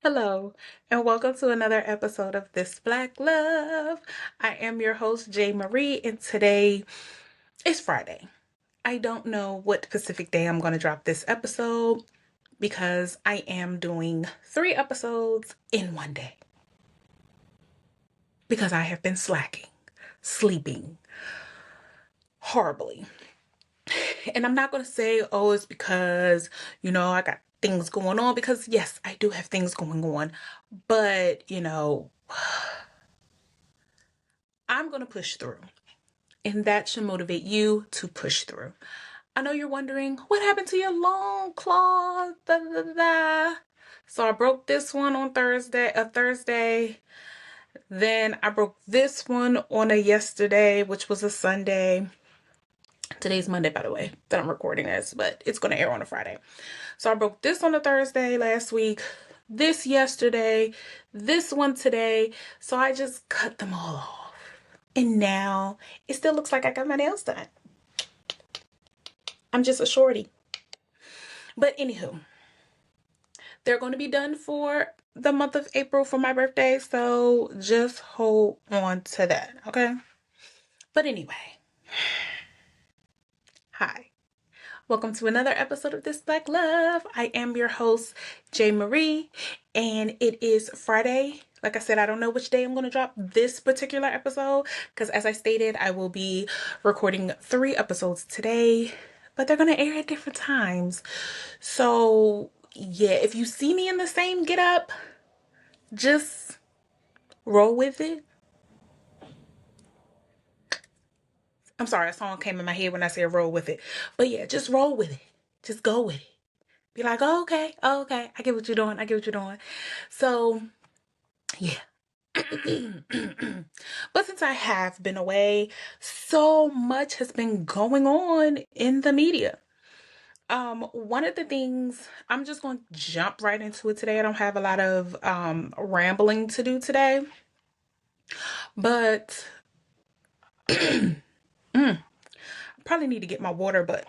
Hello, and welcome to another episode of This Black Love. I am your host, Jay Marie, and today is Friday. I don't know what Pacific day I'm going to drop this episode because I am doing 3 episodes in one day because I have been slacking, sleeping horribly. And I'm not going to say, oh, it's because, I got things going on, because yes, I do have things going on, but, I'm going to push through. And that should motivate you to push through. I know you're wondering, what happened to your long claw? Da, da, da, da. So I broke this one on Thursday. Then I broke this one on a yesterday, which was a Sunday. Today's Monday, by the way, that I'm recording this, but it's going to air on a Friday. So I broke this on a Thursday last week, this yesterday, this one today. So I just cut them all off. And now it still looks like I got my nails done. I'm just a shorty. But anywho, they're going to be done for the month of April for my birthday. So just hold on to that, okay? But anyway, hi. Welcome to another episode of This Black Love. I am your host, Jay Marie, and it is Friday. Like I said, I don't know which day I'm going to drop this particular episode because, as I stated, I will be recording 3 episodes today, but they're going to air at different times. So, yeah, if you see me in the same get up, just roll with it. I'm sorry, a song came in my head when I said roll with it. But yeah, just roll with it. Just go with it. Be like, oh, okay, oh, okay. I get what you're doing. I get what you're doing. So, yeah. But since I have been away, so much has been going on in the media. One of the things, I'm just going to jump right into it today. I don't have a lot of rambling to do today. But I probably need to get my water, but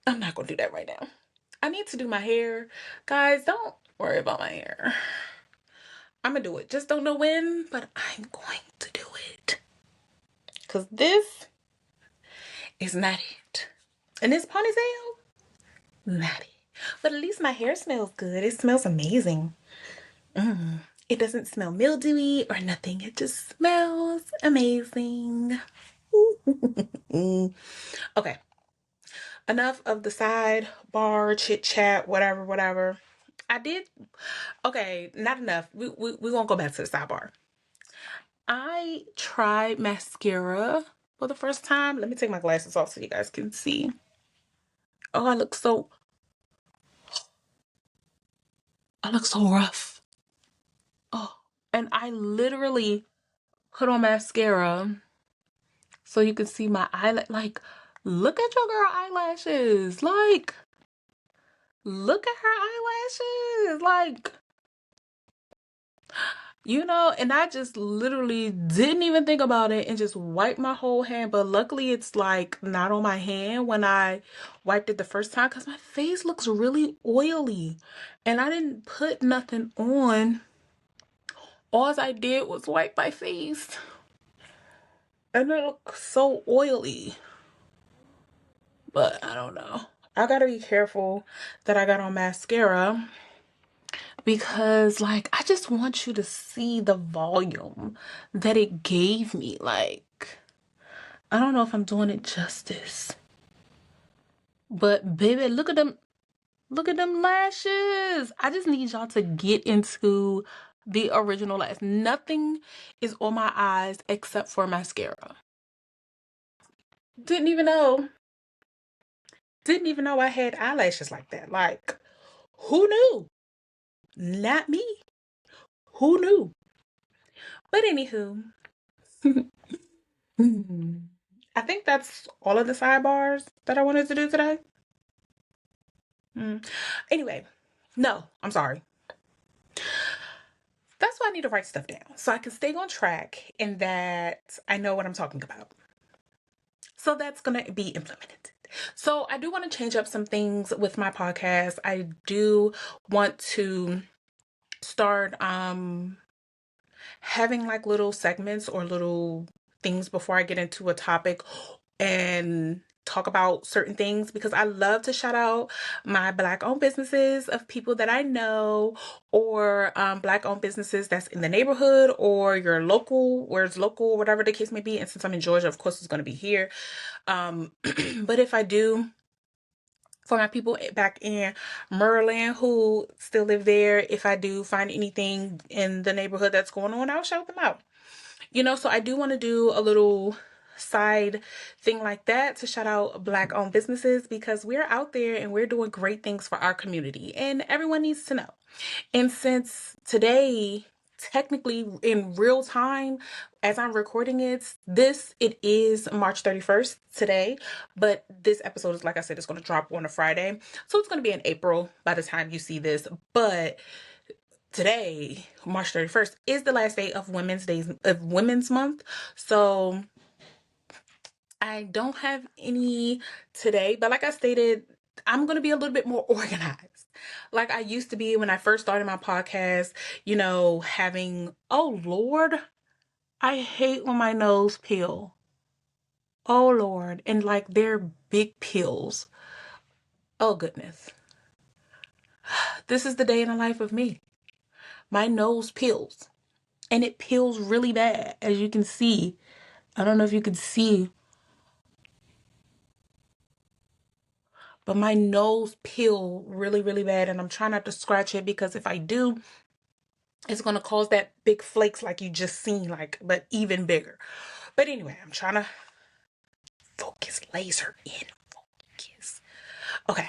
I'm not going to do that right now. I need to do my hair. Guys, don't worry about my hair. I'm going to do it. Just don't know when, but I'm going to do it. Because this is not it. And this ponytail, not it. But at least my hair smells good. It smells amazing. It doesn't smell mildewy or nothing. It just smells amazing. Okay. Enough of the sidebar, chit chat, whatever. I did. Okay, not enough. We won't go back to the sidebar. I tried mascara for the first time. Let me take my glasses off so you guys can see. Oh, I look so rough. Oh, and I literally put on mascara so you can see my eyelash. Like, look at your girl eyelashes. Like, look at her eyelashes. Like, and I just literally didn't even think about it and just wiped my whole hand. But luckily, it's like not on my hand when I wiped it the first time because my face looks really oily and I didn't put nothing on. All I did was wipe my face and it looks so oily. But I don't know. I gotta be careful that I got on mascara because, like, I just want you to see the volume that it gave me. Like, I don't know if I'm doing it justice. But baby, look at them. Look at them lashes. I just need y'all to get into the original lash. Nothing is on my eyes except for mascara. Didn't even know. Didn't even know I had eyelashes like that. Like, who knew? Not me. Who knew? But anywho, I think that's all of the sidebars that I wanted to do today. Anyway, no, I'm sorry. That's why I need to write stuff down so I can stay on track and that I know what I'm talking about. So that's going to be implemented. So I do want to change up some things with my podcast. I do want to start having like little segments or little things before I get into a topic and talk about certain things, because I love to shout out my Black owned businesses of people that I know, or Black owned businesses that's in the neighborhood or your local, where it's local, whatever the case may be. And since I'm in Georgia, of course, it's going to be here. But if I do, for my people back in Maryland who still live there, if I do find anything in the neighborhood that's going on, I'll shout them out. So I do want to do a little side thing like that to shout out Black owned businesses, because we're out there and we're doing great things for our community and everyone needs to know. And since today, technically in real time, as I'm recording it is March 31st today, but this episode is, like I said, it's going to drop on a Friday. So it's going to be in April by the time you see this. But today, March 31st, is the last day of Women's Month. So I don't have any today, but like I stated, I'm going to be a little bit more organized. Like I used to be when I first started my podcast, having, oh Lord, I hate when my nose peel. Oh Lord. And like they're big pills. Oh goodness. This is the day in the life of me. My nose peels. And it peels really bad, as you can see. I don't know if you can see, but my nose peel really, really bad. And I'm trying not to scratch it, because if I do, it's going to cause that big flakes like you just seen, like, but even bigger. But anyway, I'm trying to focus, laser in focus. Okay.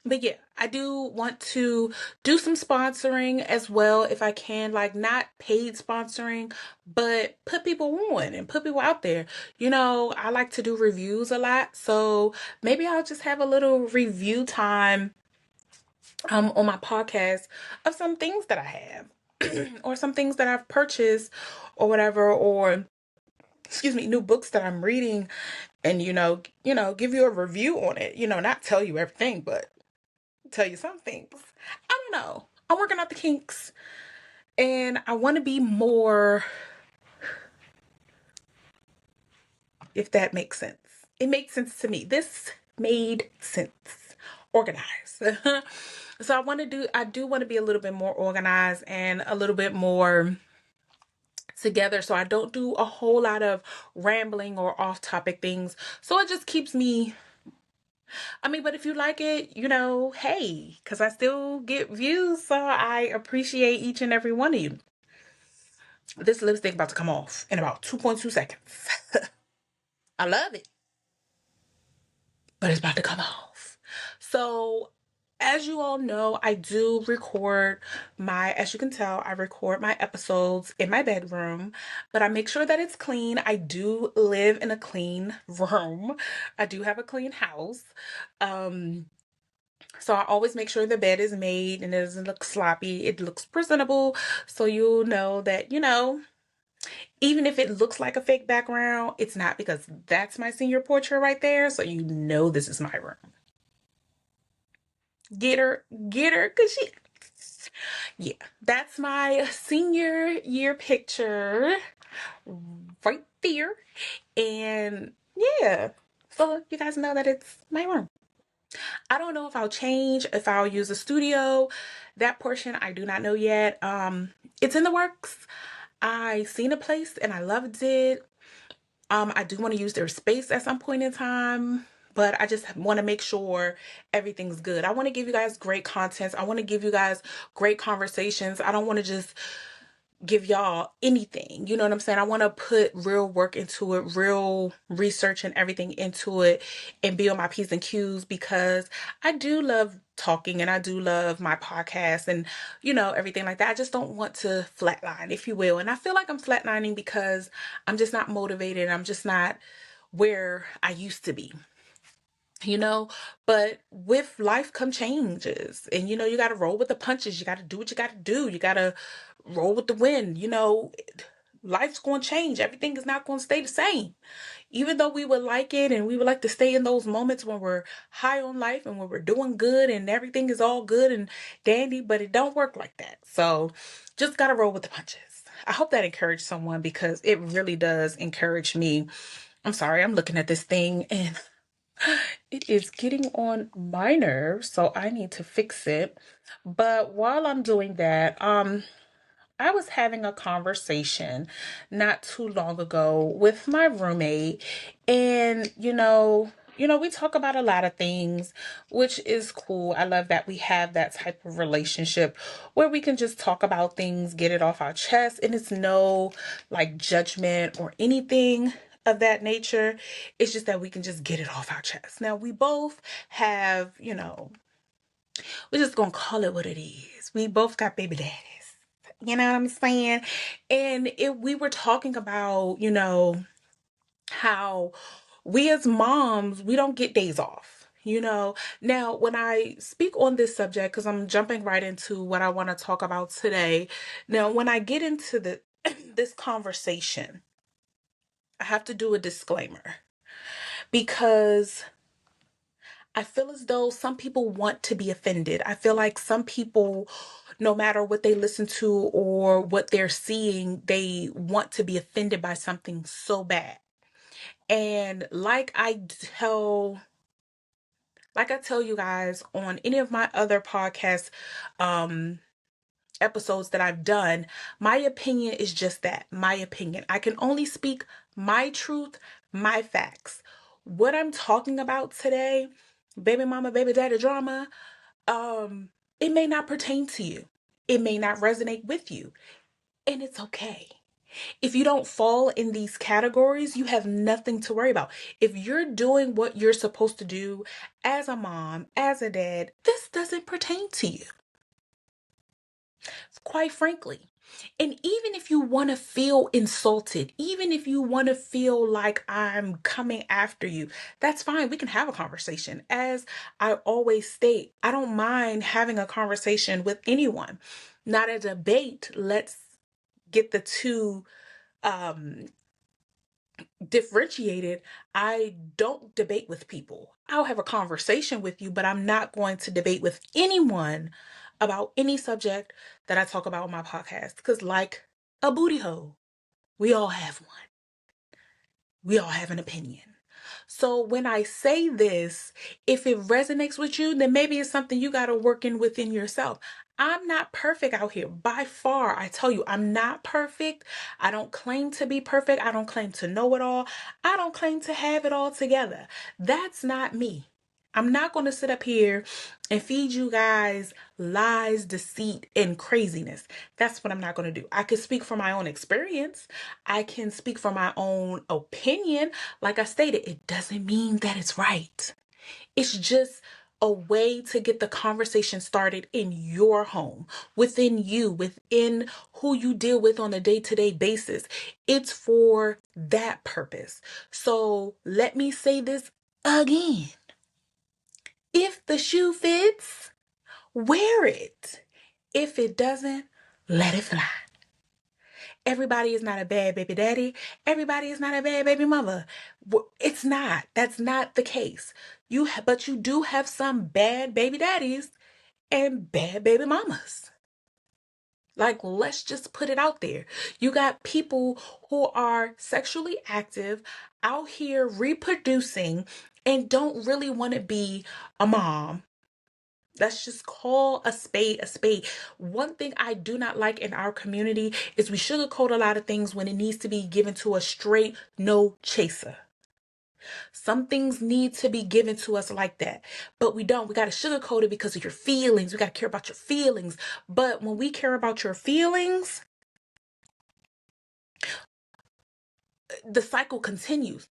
But yeah, I do want to do some sponsoring as well if I can, like not paid sponsoring, but put people on and put people out there. I like to do reviews a lot, so maybe I'll just have a little review time on my podcast of some things that I have or some things that I've purchased or whatever, or excuse me, new books that I'm reading, and give you a review on it. Not tell you everything, but tell you some things. I don't know. I'm working out the kinks, and I want to be more, if that makes sense. It makes sense to me. This made sense. Organized. So I do want to be a little bit more organized and a little bit more together, so I don't do a whole lot of rambling or off topic things. So it just keeps me, but if you like it, hey, because I still get views, so I appreciate each and every one of you. This lipstick about to come off in about 2.2 seconds. I love it, but it's about to come off. So as you all know, as you can tell, I record my episodes in my bedroom, but I make sure that it's clean. I do live in a clean room. I do have a clean house. So I always make sure the bed is made and it doesn't look sloppy. It looks presentable. So you'll know that, even if it looks like a fake background, it's not, because that's my senior portrait right there. So this is my room. Get her, cause yeah, that's my senior year picture right there. And yeah, so you guys know that it's my room. I don't know if I'll use a studio. That portion I do not know yet. It's in the works. I seen a place and I loved it. I do want to use their space at some point in time, but I just want to make sure everything's good. I want to give you guys great content. I want to give you guys great conversations. I don't want to just give y'all anything. You know what I'm saying? I want to put real work into it, real research and everything into it, and be on my P's and Q's, because I do love talking and I do love my podcast and, everything like that. I just don't want to flatline, if you will. And I feel like I'm flatlining because I'm just not motivated. I'm just not where I used to be. But with life come changes, and you got to roll with the punches. You got to do what you got to do. You got to roll with the wind. life's going to change. Everything is not going to stay the same. Even though we would like it and we would like to stay in those moments when we're high on life and when we're doing good and everything is all good and dandy, but it don't work like that. So just got to roll with the punches. I hope that encouraged someone because it really does encourage me. I'm sorry, I'm looking at this thing and it is getting on my nerves, so I need to fix it. But while I'm doing that, I was having a conversation not too long ago with my roommate, and we talk about a lot of things, which is cool. I love that we have that type of relationship where we can just talk about things, get it off our chest, and it's no like judgment or anything of that nature. It's just that we can just get it off our chest. Now, we both have, we're just gonna call it what it is. We both got baby daddies. You know what I'm saying? And we were talking about, how we as moms, we don't get days off. Now when I speak on this subject, because I'm jumping right into what I want to talk about today. Now, when I get into this conversation, I have to do a disclaimer because I feel as though some people want to be offended. I feel like some people, no matter what they listen to or what they're seeing, they want to be offended by something so bad. And like I tell you guys on any of my other podcast um episodes that I've done, my opinion is just that, my opinion. I can only speak my truth, my facts. What I'm talking about today, baby mama, baby daddy drama, um, it may not pertain to you. It may not resonate with you, and it's okay. If you don't fall in these categories, you have nothing to worry about. If you're doing what you're supposed to do as a mom, as a dad, this doesn't pertain to you, quite frankly. And even if you want to feel insulted, even if you want to feel like I'm coming after you, that's fine. We can have a conversation. As I always state, I don't mind having a conversation with anyone, not a debate. Let's get the two um differentiated. I don't debate with people. I'll have a conversation with you, but I'm not going to debate with anyone about any subject that I talk about on my podcast. Because, like a booty hole, we all have one, we all have an opinion. So when I say this, if it resonates with you, then maybe it's something you got to work in within yourself. I'm not perfect out here. By far, I tell you, I'm not perfect. I don't claim to be perfect. I don't claim to know it all. I don't claim to have it all together. That's not me. I'm not going to sit up here and feed you guys lies, deceit, and craziness. That's what I'm not going to do. I can speak from my own experience. I can speak from my own opinion. Like I stated, it doesn't mean that it's right. It's just a way to get the conversation started in your home, within you, within who you deal with on a day-to-day basis. It's for that purpose. So let me say this again. If the shoe fits, wear it. If it doesn't, let it fly. Everybody is not a bad baby daddy. Everybody is not a bad baby mother. It's not. That's not the case. But you do have some bad baby daddies and bad baby mamas. Like, let's just put it out there. You got people who are sexually active, out here reproducing, and don't really want to be a mom. Let's just call a spade a spade. One thing I do not like in our community is we sugarcoat a lot of things when it needs to be given to a straight no chaser. Some things need to be given to us like that, but we don't. We got to sugarcoat it because of your feelings. We got to care about your feelings. But when we care about your feelings, the cycle continues.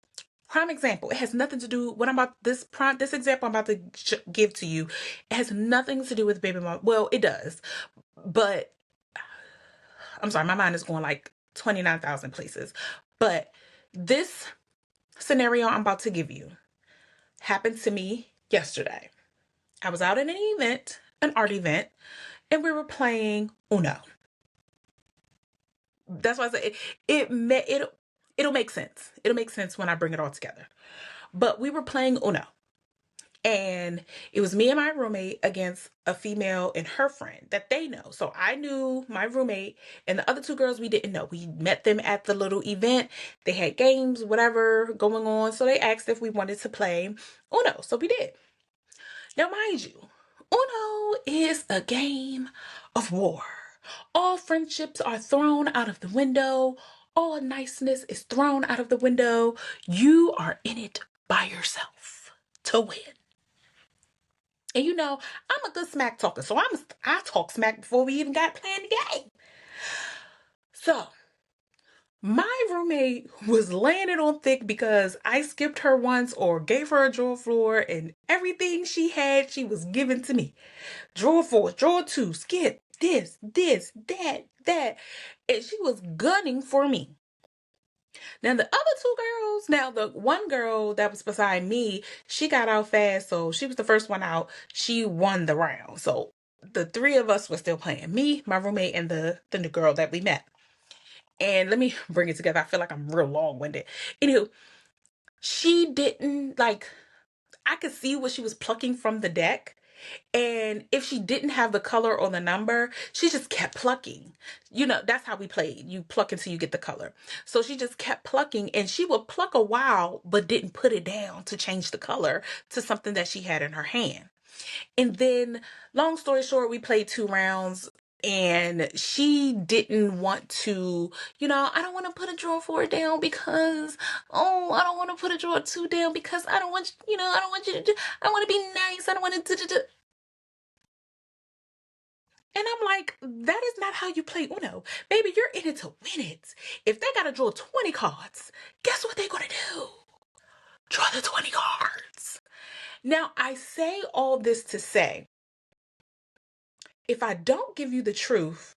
Prime example, it has nothing to do what I'm about this example I'm about to give to you. It has nothing to do with baby mom. Well, it does, but I'm sorry, my mind is going like 29,000 places. But this scenario I'm about to give you happened to me yesterday. I was out at an event, an art event, and we were playing Uno. That's why I say it'll make sense. It'll make sense when I bring it all together. But we were playing Uno, and it was me and my roommate against a female and her friend that they know. So I knew my roommate, and the other two girls we didn't know. We met them at the little event. They had games, whatever going on. So they asked if we wanted to play Uno. So we did. Now, mind you, Uno is a game of war. All friendships are thrown out of the window. All niceness is thrown out of the window. You are in it by yourself to win. And you know, I'm a good smack talker, so I talk smack before we even got playing the game. So my roommate was laying it on thick because I skipped her once or gave her a drawer floor, and everything she had, she was giving to me. Drawer four, drawer two, skip, that. And she was gunning for me. Now the other two girls, now the one girl that was beside me, she got out fast, so she was the first one out. She won the round. So the three of us were still playing. Me, my roommate, and the girl that we met. And let me bring it together. I feel like I'm real long-winded. Anywho, she didn't like, I could see what she was plucking from the deck. And if she didn't have the color or the number, she just kept plucking. You know, that's how we played. You pluck until you get the color. So she just kept plucking, and she would pluck a while, but didn't put it down to change the color to something that she had in her hand. And then, long story short, we played 2 rounds. And she didn't want to, I don't want to put a drawer 4 down because, oh, I don't want to put a drawer 2 down because I don't want, I don't want you to do, I want to be nice. I don't want to. And I'm like, that is not how you play Uno. Baby, you're in it to win it. If they gotta draw 20 cards, guess what they're gonna do? Draw the 20 cards. Now, I say all this to say, if I don't give you the truth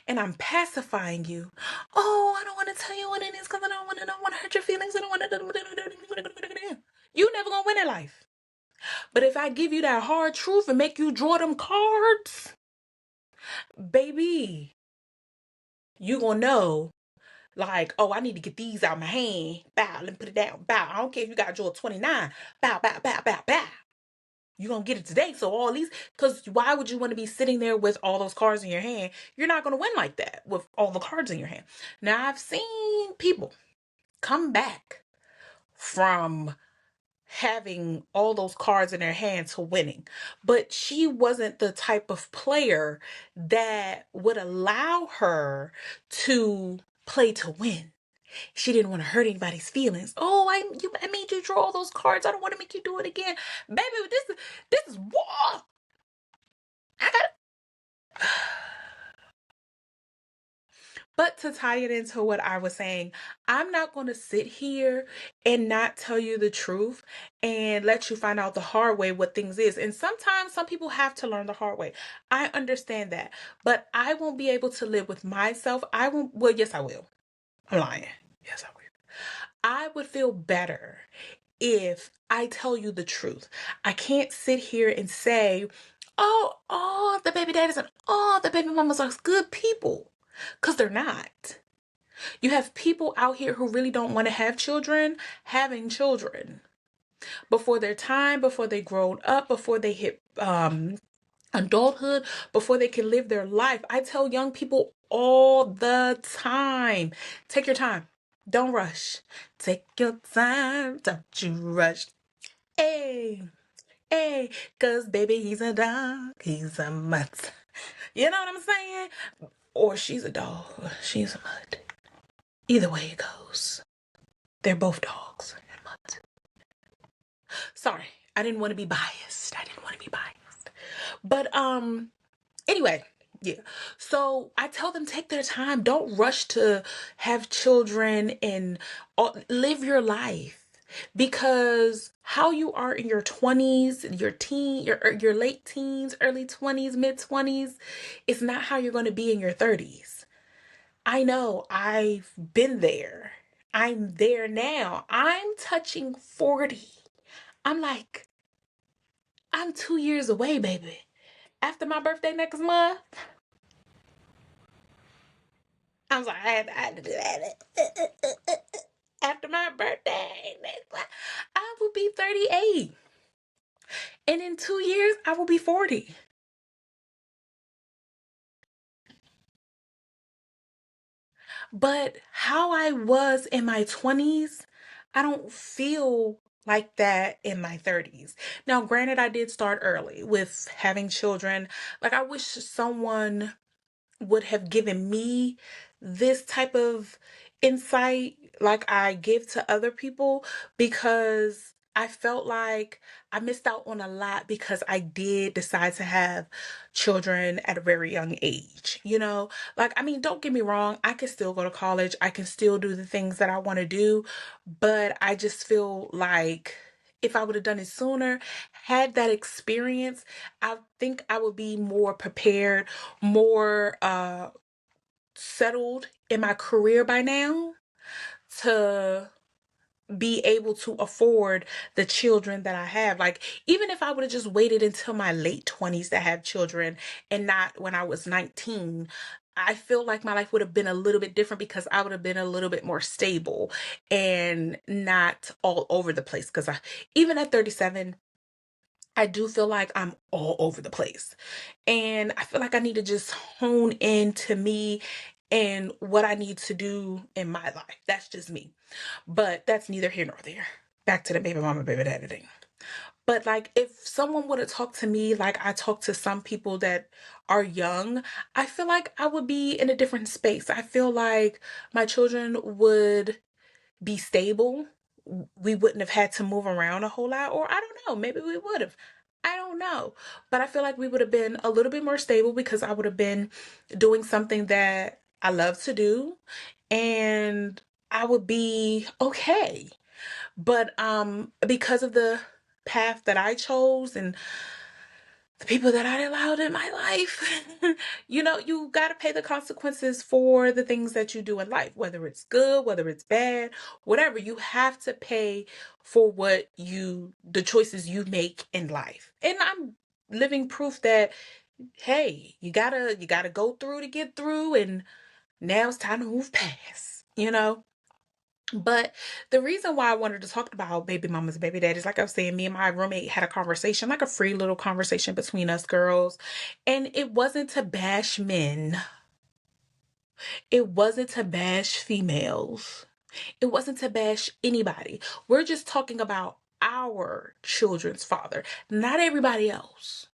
and I'm pacifying you, oh, I don't want to tell you what it is because I don't want to hurt your feelings. I don't want to. You never gonna win in life. But if I give you that hard truth and make you draw them cards, baby, you gonna know. Like, oh, I need to get these out of my hand. Bow, let me put it down. Bow. I don't care if you got to draw 29. Bow, bow, bow, bow, bow. You're going to get it today. So all these, because why would you want to be sitting there with all those cards in your hand? You're not going to win like that with all the cards in your hand. Now, I've seen people come back from having all those cards in their hand to winning. But she wasn't the type of player that would allow her to play to win. She didn't want to hurt anybody's feelings. Oh, I made you draw all those cards. I don't want to make you do it again. Baby, this is war. I got But to tie it into what I was saying, I'm not going to sit here and not tell you the truth and let you find out the hard way what things is. And sometimes some people have to learn the hard way. I understand that. But I won't be able to live with myself. I won't, well, yes, I will. I'm lying. Yes, I will. I would feel better if I tell you the truth. I can't sit here and say, oh, the baby daddies and all the baby mamas are good people. Because they're not. You have people out here who really don't want to have children, having children before their time, before they grown up, before they hit adulthood, before they can live their life. I tell young people all the time, take your time. Don't rush. Take your time. Don't you rush. Hey, hey, cause baby, he's a dog. He's a mutt. You know what I'm saying? Or she's a dog. Or she's a mutt. Either way it goes. They're both dogs and mutts. Sorry, I didn't want to be biased. But anyway, yeah. So I tell them take their time. Don't rush to have children and live your life. Because how you are in your 20s, your late teens, early 20s, mid 20s, is not how you're going to be in your 30s. I know, I've been there. I'm there now. I'm touching 40. I'm like, I'm 2 years away, baby. After my birthday next month, I'm sorry, I had to do that. After my birthday, I will be 38. And in 2 years, I will be 40. But how I was in my 20s, I don't feel like that in my 30s. Now, granted, I did start early with having children. Like, I wish someone would have given me this type of insight like I give to other people, because I felt like I missed out on a lot because I did decide to have children at a very young age. Like, I mean, don't get me wrong, I can still go to college, I can still do the things that I want to do, but I just feel like if I would have done it sooner, had that experience, I think I would be more prepared, more settled in my career by now to be able to afford the children that I have. Like, even if I would have just waited until my late 20s to have children and not when I was 19, I feel like my life would have been a little bit different because I would have been a little bit more stable and not all over the place. Because even at 37, I do feel like I'm all over the place. And I feel like I need to just hone in to me and what I need to do in my life. That's just me. But that's neither here nor there. Back to the baby mama, baby daddy thing. But like, if someone would have talked to me like I talk to some people that are young, I feel like I would be in a different space. I feel like my children would be stable. We wouldn't have had to move around a whole lot, or I don't know, maybe we would have. I don't know. But I feel like we would have been a little bit more stable because I would have been doing something that I love to do, and I would be okay. But because of the path that I chose and the people that I allowed in my life, you got to pay the consequences for the things that you do in life, whether it's good, whether it's bad, whatever. You have to pay for the choices you make in life. And I'm living proof that, hey, you gotta go through to get through, and now it's time to move past. But the reason why I wanted to talk about baby mamas and baby daddies, like I was saying, me and my roommate had a conversation, like a free little conversation between us girls. And it wasn't to bash men. It wasn't to bash females. It wasn't to bash anybody. We're just talking about our children's father, not everybody else,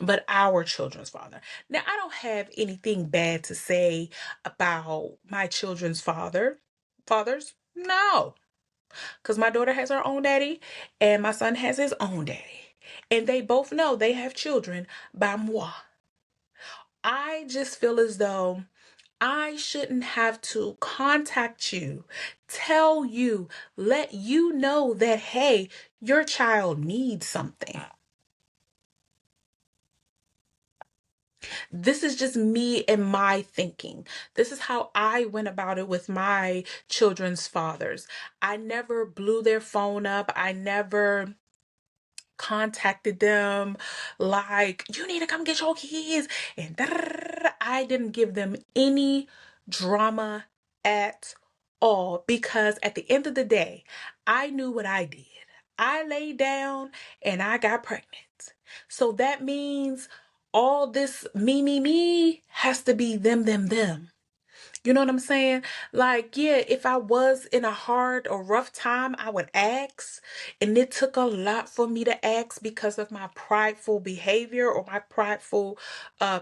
but our children's father. Now, I don't have anything bad to say about my children's fathers. No, because my daughter has her own daddy and my son has his own daddy. And they both know they have children by moi. I just feel as though I shouldn't have to contact you, tell you, let you know that, hey, your child needs something. This is just me and my thinking. This is how I went about it with my children's fathers. I never blew their phone up. I never contacted them like, you need to come get your kids, and I didn't give them any drama at all, because at the end of the day, I knew what I did. I laid down and I got pregnant. So that means all this me has to be them. You know what I'm saying? Like, yeah, if I was in a hard or rough time, I would ask. And it took a lot for me to ask because of my prideful behavior or my prideful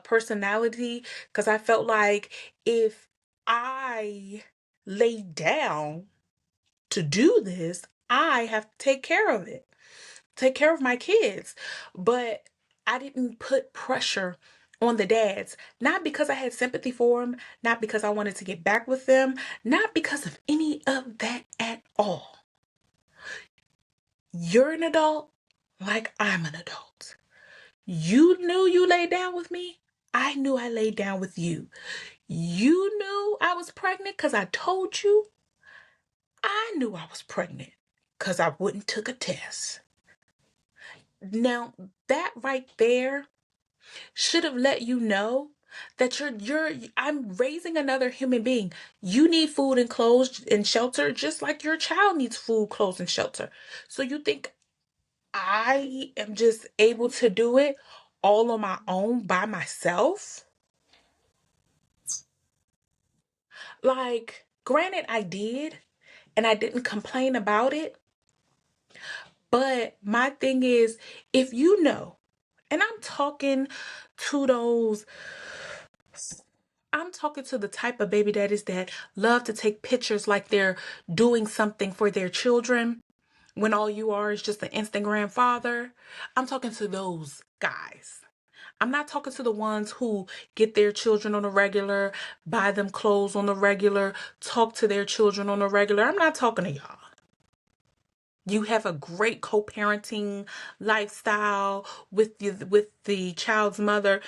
personality. Because I felt like if I laid down to do this, I have to take care of it, take care of my kids. But I didn't put pressure on the dads, not because I had sympathy for them, not because I wanted to get back with them, not because of any of that at all. You're an adult like I'm an adult. You knew you laid down with me. I knew I laid down with you. You knew I was pregnant because I told you. I knew I was pregnant because I wouldn't took a test. Now, that right there should have let you know that I'm raising another human being. You need food and clothes and shelter just like your child needs food, clothes, and shelter. So you think I am just able to do it all on my own by myself? Like, granted, I did, and I didn't complain about it. But my thing is, if you know, and to those, I'm talking to the type of baby daddies that love to take pictures like they're doing something for their children when all you are is just an Instagram father. I'm talking to those guys. I'm not talking to the ones who get their children on a regular, buy them clothes on the regular, talk to their children on a regular. I'm not talking to y'all. You have a great co-parenting lifestyle with the child's mother.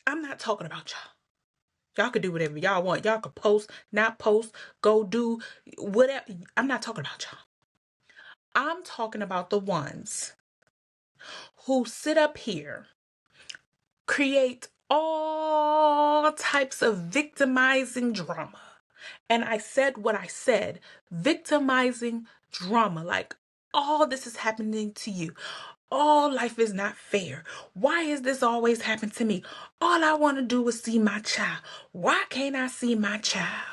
I'm not talking about y'all. Y'all could do whatever y'all want. Y'all could post, not post, go do whatever. I'm not talking about y'all. I'm talking about the ones who sit up here, create all types of victimizing drama. And I said what I said, victimizing drama. Like, all this is happening to you. All life is not fair. Why is this always happening to me? All I want to do is see my child. Why can't I see my child?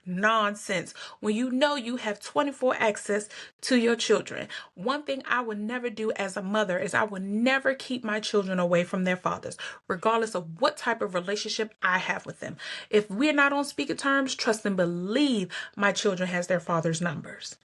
Nonsense. When you know you have 24 access to your children. One thing I would never do as a mother is I would never keep my children away from their fathers, regardless of what type of relationship I have with them. If we're not on speaking terms, trust and believe my children has their father's numbers.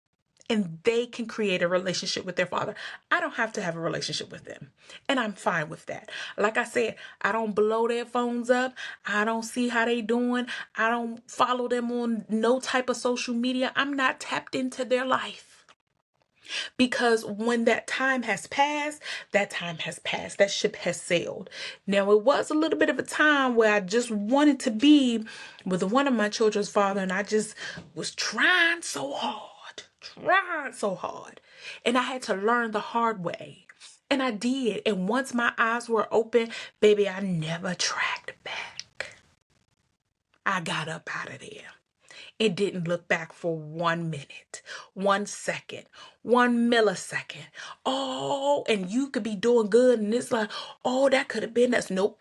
And they can create a relationship with their father. I don't have to have a relationship with them. And I'm fine with that. Like I said, I don't blow their phones up. I don't see how they doing. I don't follow them on no type of social media. I'm not tapped into their life. Because when that time has passed, that time has passed. That ship has sailed. Now, it was a little bit of a time where I just wanted to be with one of my children's father, and I just was trying so hard, And I had to learn the hard way. And I did. And once my eyes were open, baby, I never tracked back. I got up out of there. It didn't look back for 1 minute, 1 second, 1 millisecond. Oh, and you could be doing good, and it's like, oh, that could have been us. Nope,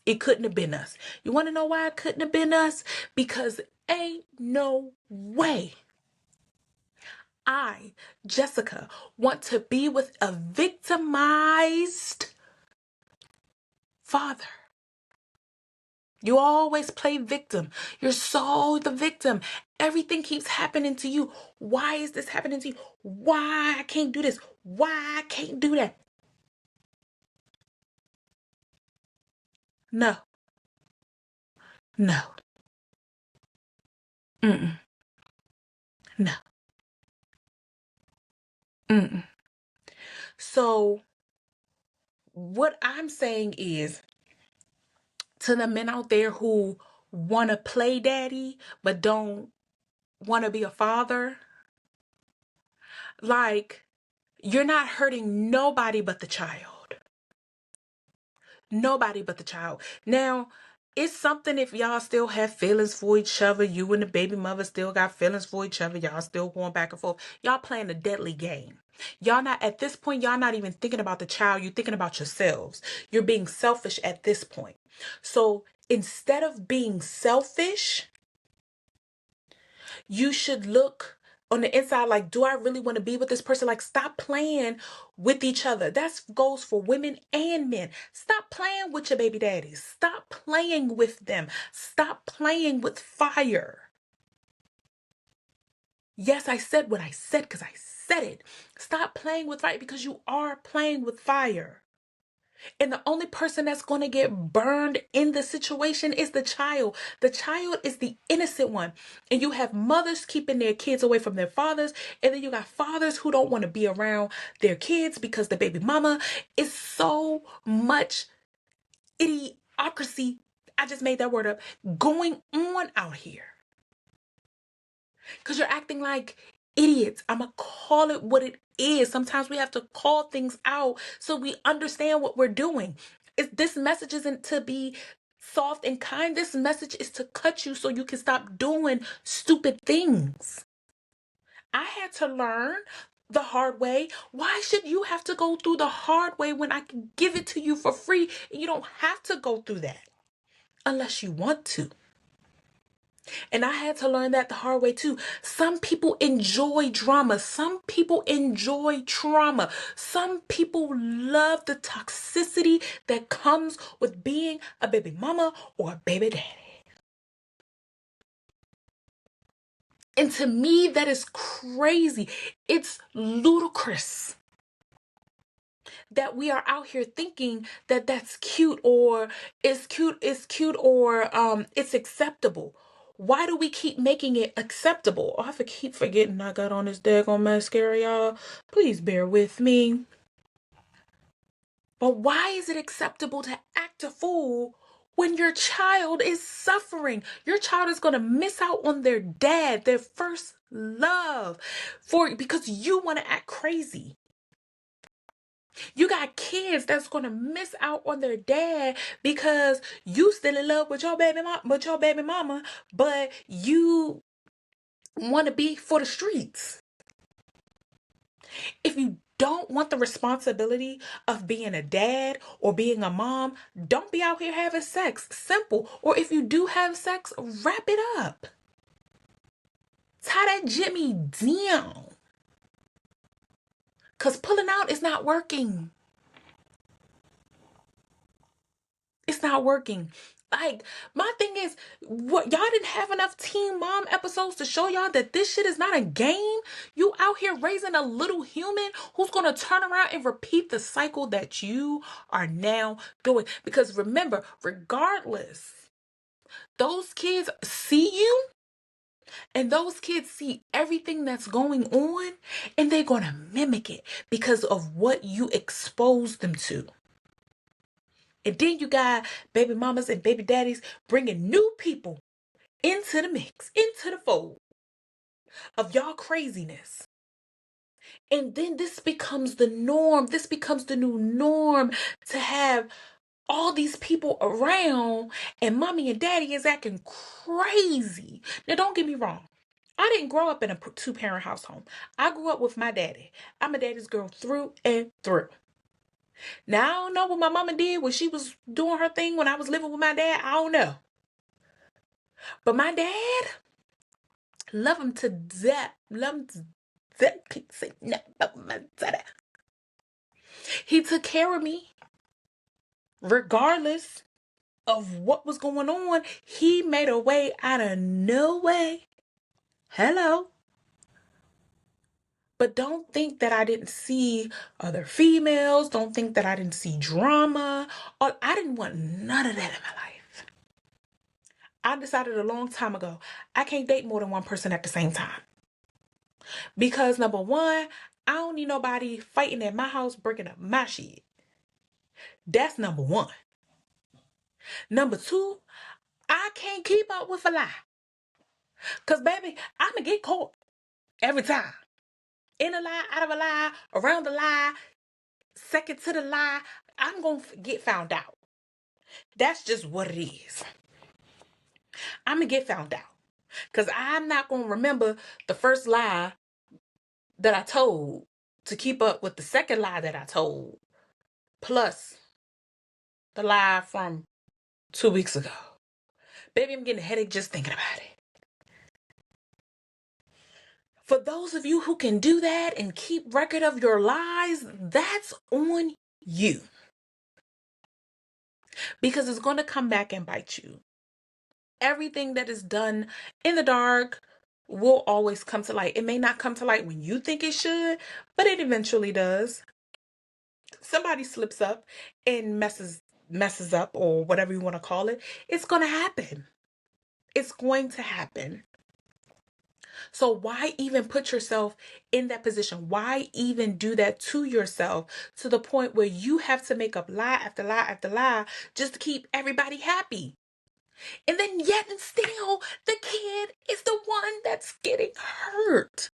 it couldn't have been us. You want to know why it couldn't have been us? Because ain't no way I, Jessica, want to be with a victimized father. You always play victim. You're so the victim. Everything keeps happening to you. Why is this happening to you? Why I can't do this? Why I can't do that? No. No. Mm-mm. No. Mm-mm. So what I'm saying is, to the men out there who want to play daddy but don't want to be a father, like, you're not hurting nobody but the child. Nobody but the child. Now, it's something if y'all still have feelings for each other. You and the baby mother still got feelings for each other. Y'all still going back and forth. Y'all playing a deadly game. Y'all not, at this point, y'all not even thinking about the child. You're thinking about yourselves. You're being selfish at this point. So instead of being selfish, you should look on the inside like, do I really want to be with this person? Like, stop playing with each other. That goes for women and men. Stop playing with your baby daddies. Stop playing with them. Stop playing with fire. Yes, I said what I said because I said it. Stop playing with fire, because you are playing with fire. And the only person that's going to get burned in the situation is the child. The child is the innocent one. And you have mothers keeping their kids away from their fathers. And then you got fathers who don't want to be around their kids because the baby mama is so much idiocracy. I just made that word up. Going on out here. Because you're acting like idiots. I'm going to call it what it is. Sometimes we have to call things out so we understand what we're doing. This message isn't to be soft and kind. This message is to cut you so you can stop doing stupid things. I had to learn the hard way. Why should you have to go through the hard way when I can give it to you for free? You don't have to go through that unless you want to. And I had to learn that the hard way too. Some people enjoy drama. Some people enjoy trauma. Some people love the toxicity that comes with being a baby mama or a baby daddy. And to me, that is crazy. It's ludicrous that we are out here thinking that that's cute or it's cute or it's acceptable. Why do we keep making it acceptable? Oh, I keep forgetting I got on this daggone mascara, y'all. Please bear with me. But why is it acceptable to act a fool when your child is suffering? Your child is going to miss out on their dad, their first love, because you want to act crazy. You got kids that's gonna miss out on their dad because you still in love with your baby mama, but you want to be for the streets. If you don't want the responsibility of being a dad or being a mom, don't be out here having sex. Simple. Or if you do have sex, wrap it up. Tie that Jimmy down. Because pulling out is not working. It's not working. Like, my thing is, what, y'all didn't have enough Teen Mom episodes to show y'all that this shit is not a game? You out here raising a little human who's gonna turn around and repeat the cycle that you are now doing. Because remember, regardless, those kids see you and those kids see everything that's going on and they're gonna mimic it because of what you expose them to. And then you got baby mamas and baby daddies bringing new people into the mix, into the fold of y'all craziness. And then this becomes the norm. This becomes the new norm to have all these people around and mommy and daddy is acting crazy. Now, don't get me wrong. I didn't grow up in a two-parent household. I grew up with my daddy. I'm a daddy's girl through and through. Now, I don't know what my mama did when she was doing her thing when I was living with my dad. I don't know. But my dad, love him to death. Love him to death. Can't say nothing about my dad. He took care of me. Regardless of what was going on, he made a way out of no way. Hello. But don't think that I didn't see other females. Don't think that I didn't see drama. I didn't want none of that in my life. I decided a long time ago, I can't date more than one person at the same time. Because number one, I don't need nobody fighting at my house, breaking up my shit. That's number one. Number two, I can't keep up with a lie. Because, baby, I'm going to get caught every time. In a lie, out of a lie, around the lie, second to the lie, I'm going to get found out. That's just what it is. I'm going to get found out. Because I'm not going to remember the first lie that I told to keep up with the second lie that I told. Plus the lie from 2 weeks ago. Baby, I'm getting a headache just thinking about it. For those of you who can do that and keep record of your lies, that's on you. Because it's going to come back and bite you. Everything that is done in the dark will always come to light. It may not come to light when you think it should, but it eventually does. Somebody slips up and messes up, or whatever you want to call it. It's going to happen. It's going to happen. So why even put yourself in that position? Why even do that to yourself to the point where you have to make up lie after lie after lie just to keep everybody happy? And then yet and still, the kid is the one that's getting hurt.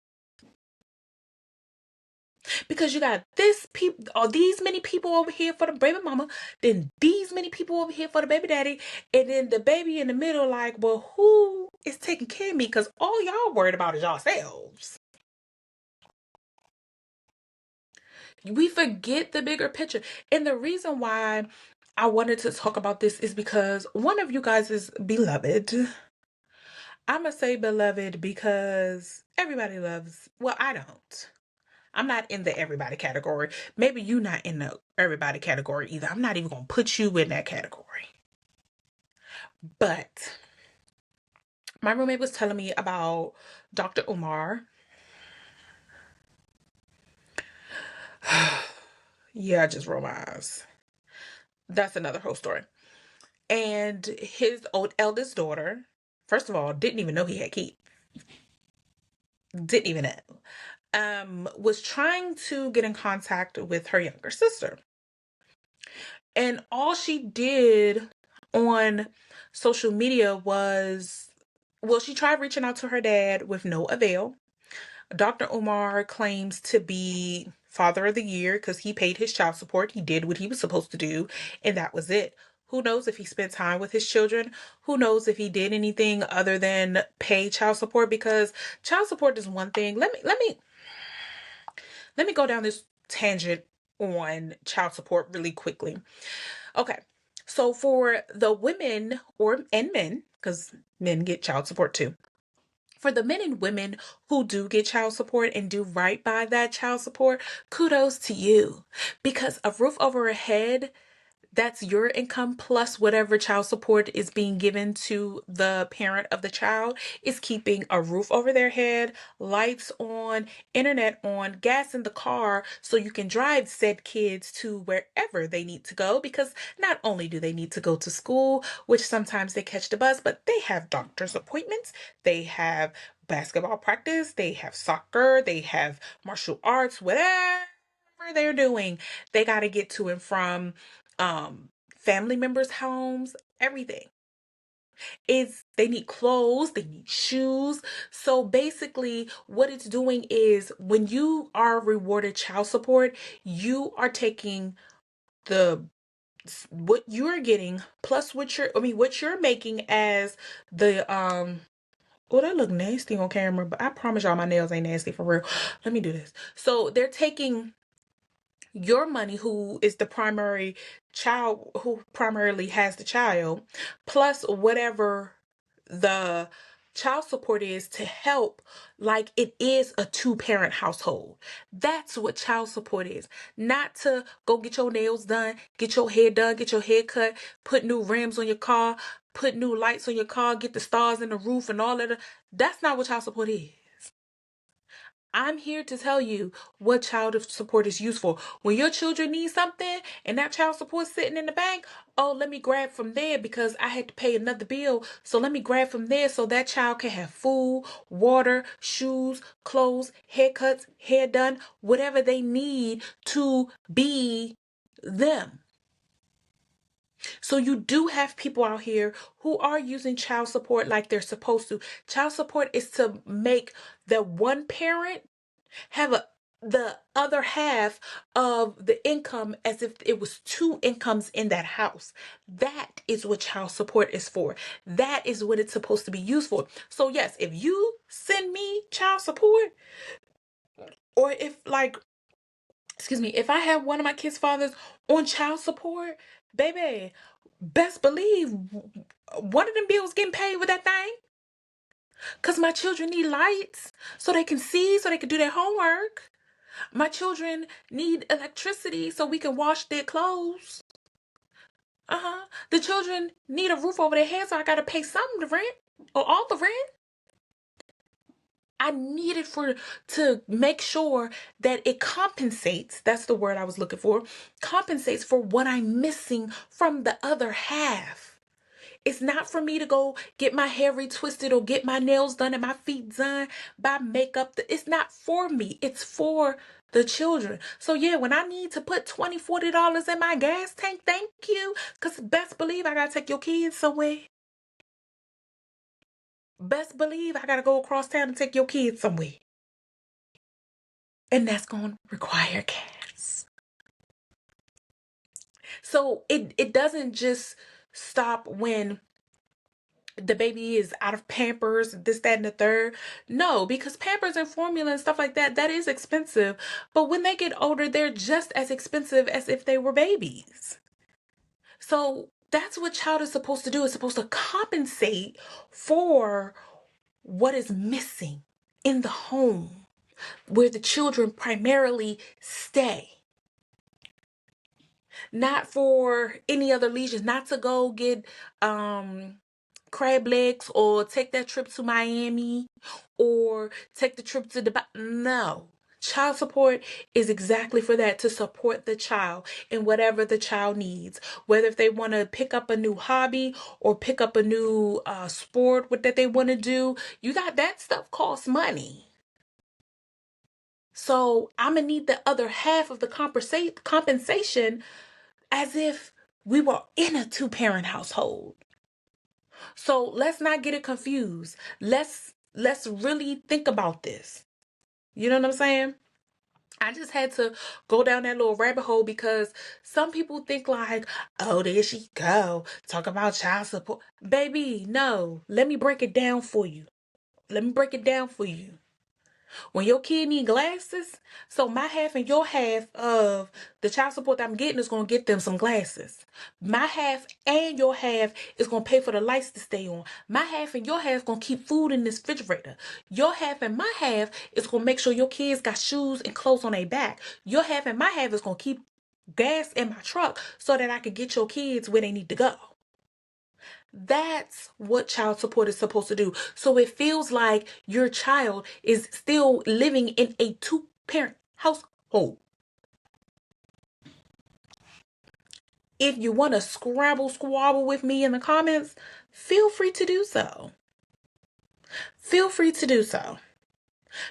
because you got this people or these many people over here for the baby mama, then these many people over here for the baby daddy, and then the baby in the middle, like, well, who is taking care of me? Because all y'all worried about is yourselves. We forget the bigger picture. And the reason why I wanted to talk about this is because one of you guys is beloved. I'm gonna say beloved because everybody loves, well, I don't. I'm not in the everybody category. Maybe you not in the everybody category either. I'm not even gonna put you in that category. But my roommate was telling me about Dr. Umar. Yeah, I just roll my eyes. That's another whole story. And his old eldest daughter, first of all, didn't even know he had kids. Didn't even know. Was trying to get in contact with her younger sister. And all she did on social media was, well, she tried reaching out to her dad with no avail. Dr. Umar claims to be father of the year because he paid his child support. He did what he was supposed to do, and that was it. Who knows if he spent time with his children? Who knows if he did anything other than pay child support? Because child support is one thing. Let me go down this tangent on child support really quickly. Okay. So for the women and men, because men get child support too. For the men and women who do get child support and do right by that child support, kudos to you. Because a roof over a head, that's your income plus whatever child support is being given to the parent of the child is keeping a roof over their head, lights on, internet on, gas in the car so you can drive said kids to wherever they need to go, because not only do they need to go to school, which sometimes they catch the bus, but they have doctor's appointments, they have basketball practice, they have soccer, they have martial arts, whatever they're doing, they got to get to and from family members' homes, everything. Is they need clothes, they need shoes. So basically what it's doing is when you are rewarded child support, you are taking the what you're getting plus what you're making as the oh, that look nasty on camera, but I promise y'all my nails ain't nasty for real. Let me do this. So they're taking your money, who is the primary child, who primarily has the child, plus whatever the child support is to help, like it is a two-parent household. That's what child support is. Not to go get your nails done, get your hair done, get your hair cut, put new rims on your car, put new lights on your car, get the stars in the roof and all of that. That's not what child support is. I'm here to tell you what child support is used for. When your children need something and that child support sitting in the bank, oh, let me grab from there because I had to pay another bill. So let me grab from there so that child can have food, water, shoes, clothes, haircuts, hair done, whatever they need to be them. So you do have people out here who are using child support like they're supposed to. Child support is to make the one parent have the other half of the income as if it was two incomes in that house. That is what child support is for. That is what it's supposed to be used for. So yes, if you send me child support, or if like, excuse me, if I have one of my kids' fathers on child support, baby, best believe one of them bills getting paid with that thing. Cause my children need lights so they can see, so they can do their homework. My children need electricity so we can wash their clothes. The children need a roof over their head, so I gotta pay some of the rent or all the rent. I need it to make sure that it compensates. That's the word I was looking for. Compensates for what I'm missing from the other half. It's not for me to go get my hair retwisted or get my nails done and my feet done by makeup. It's not for me. It's for the children. So yeah, when I need to put $20, $40 in my gas tank, thank you. Because best believe I got to take your kids somewhere. Best believe I got to go across town and take your kids somewhere. And that's going to require gas. So it doesn't just stop when the baby is out of Pampers, this, that, and the third. No, because Pampers and formula and stuff like that, that is expensive. But when they get older, they're just as expensive as if they were babies. So that's what child is supposed to do. It's supposed to compensate for what is missing in the home where the children primarily stay. Not for any other leisure, not to go get crab legs or take that trip to Miami or take the trip to Dubai. No. Child support is exactly for that, to support the child in whatever the child needs. Whether if they want to pick up a new hobby or pick up a new sport that they want to do, you got that stuff costs money. So I'm going to need the other half of the compensation as if we were in a two-parent household. So let's not get it confused. Let's really think about this. You know what I'm saying? I just had to go down that little rabbit hole because some people think like, oh, there she go. Talk about child support. Baby, no. Let me break it down for you. Let me break it down for you. When your kid need glasses, so my half and your half of the child support that I'm getting is going to get them some glasses. My half and your half is going to pay for the lights to stay on. My half and your half is going to keep food in this refrigerator. Your half and my half is going to make sure your kids got shoes and clothes on their back. Your half and my half is going to keep gas in my truck so that I can get your kids where they need to go. That's what child support is supposed to do. So it feels like your child is still living in a two-parent household. If you want to scrabble squabble with me in the comments, feel free to do so. Feel free to do so.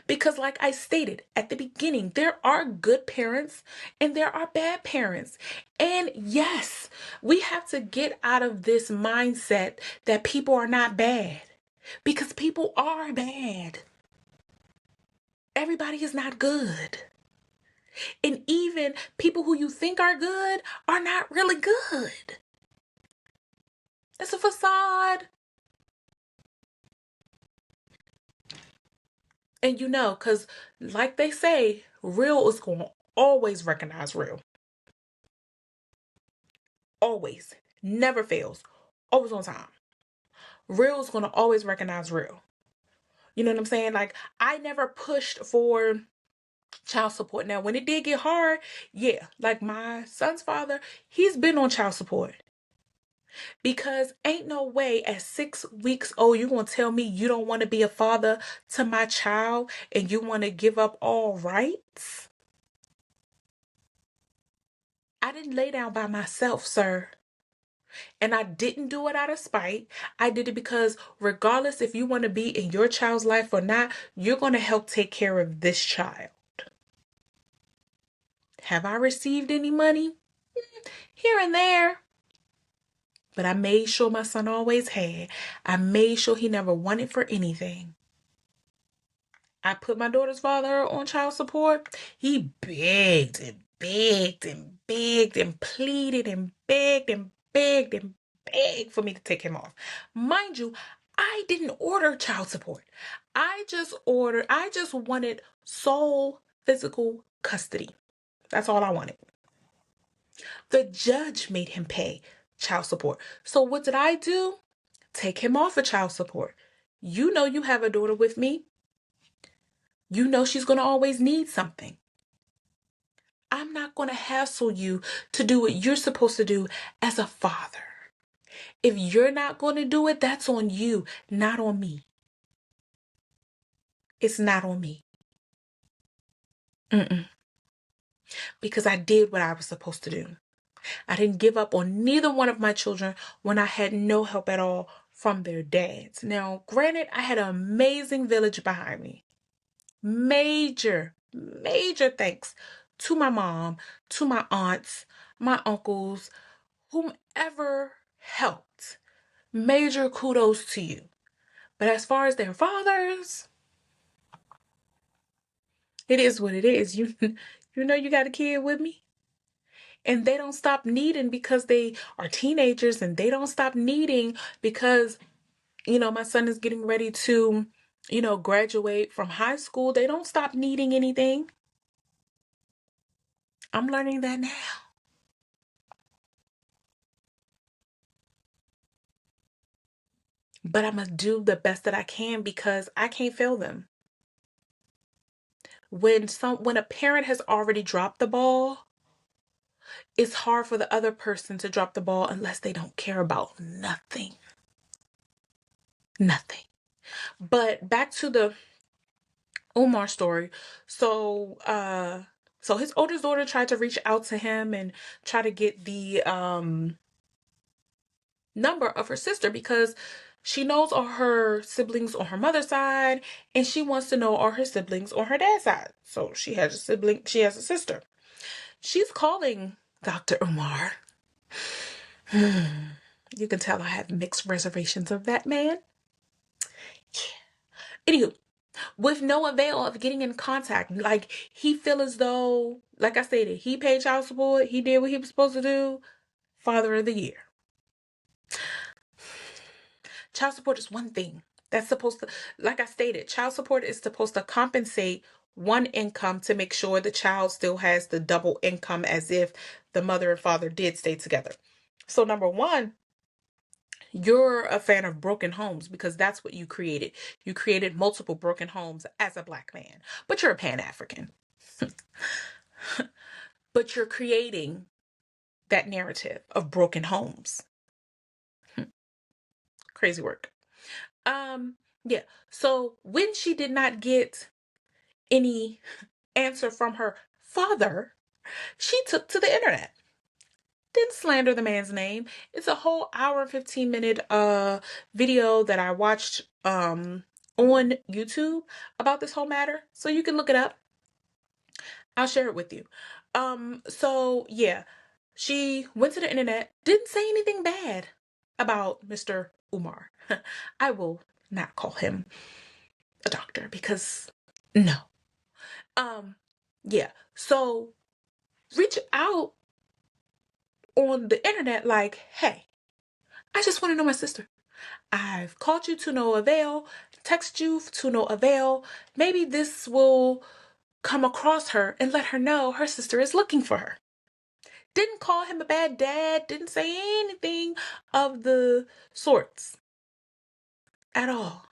Because like I stated at the beginning, there are good parents and there are bad parents. And yes, we have to get out of this mindset that people are not bad. Because people are bad. Everybody is not good. And even people who you think are good are not really good. It's a facade. And you know, because like they say, real is going to always recognize real. Always. Never fails. Always on time. Real is going to always recognize real. You know what I'm saying? Like, I never pushed for child support. Now, when it did get hard, yeah, like my son's father, he's been on child support. Because ain't no way at 6 weeks old you gonna tell me you don't want to be a father to my child and you want to give up all rights? I didn't lay down by myself, sir. And I didn't do it out of spite. I did it because regardless if you want to be in your child's life or not, you're going to help take care of this child. Have I received any money? Here and there. But I made sure my son always had. I made sure he never wanted for anything. I put my daughter's father on child support. He begged and begged and begged and pleaded and begged and begged and begged for me to take him off. Mind you, I didn't order child support. I just wanted sole physical custody. That's all I wanted. The judge made him pay child support. So what did I do? Take him off of child support. You know you have a daughter with me. You know she's going to always need something. I'm not going to hassle you to do what you're supposed to do as a father. If you're not going to do it, that's on you, not on me. It's not on me. Because I did what I was supposed to do. I didn't give up on neither one of my children when I had no help at all from their dads. Now, granted, I had an amazing village behind me. Major thanks to my mom, to my aunts, my uncles, whomever helped. Major kudos to you. But as far as their fathers, It is what it is. You know you got a kid with me? And they don't stop needing because they are teenagers, and they don't stop needing because, my son is getting ready to, graduate from high school. They don't stop needing anything. I'm learning that now. But I'm going to do the best that I can because I can't fail them. When a parent has already dropped the ball, it's hard for the other person to drop the ball unless they don't care about nothing. Nothing. But back to the Umar story. So his oldest daughter tried to reach out to him and try to get the number of her sister because she knows all her siblings on her mother's side, and she wants to know all her siblings on her dad's side. So she has a sister. She's calling Dr. Umar. You can tell I have mixed reservations of that man. Anywho, with no avail of getting in contact. Like, he feel as though, like I stated, he paid child support, he did what he was supposed to do. Father of the year. Child support is one thing. That's supposed to, like I stated, child support is supposed to compensate one income to make sure the child still has the double income as if the mother and father did stay together. So number one, you're a fan of broken homes because that's what you created. You created multiple broken homes as a Black man, but you're a Pan-African. But you're creating that narrative of broken homes. Crazy work. Yeah. So when she did not get any answer from her father, she took to the internet. Didn't slander the man's name. It's a whole hour and 15-minute video that I watched on YouTube about this whole matter. So you can look it up. I'll share it with you. So yeah, she went to the internet, didn't say anything bad about Mr. Umar. I will not call him a doctor because no. Yeah. So reach out on the internet like, hey, I just want to know my sister. I've called you to no avail, text you to no avail. Maybe this will come across her and let her know her sister is looking for her. Didn't call him a bad dad, didn't say anything of the sorts at all.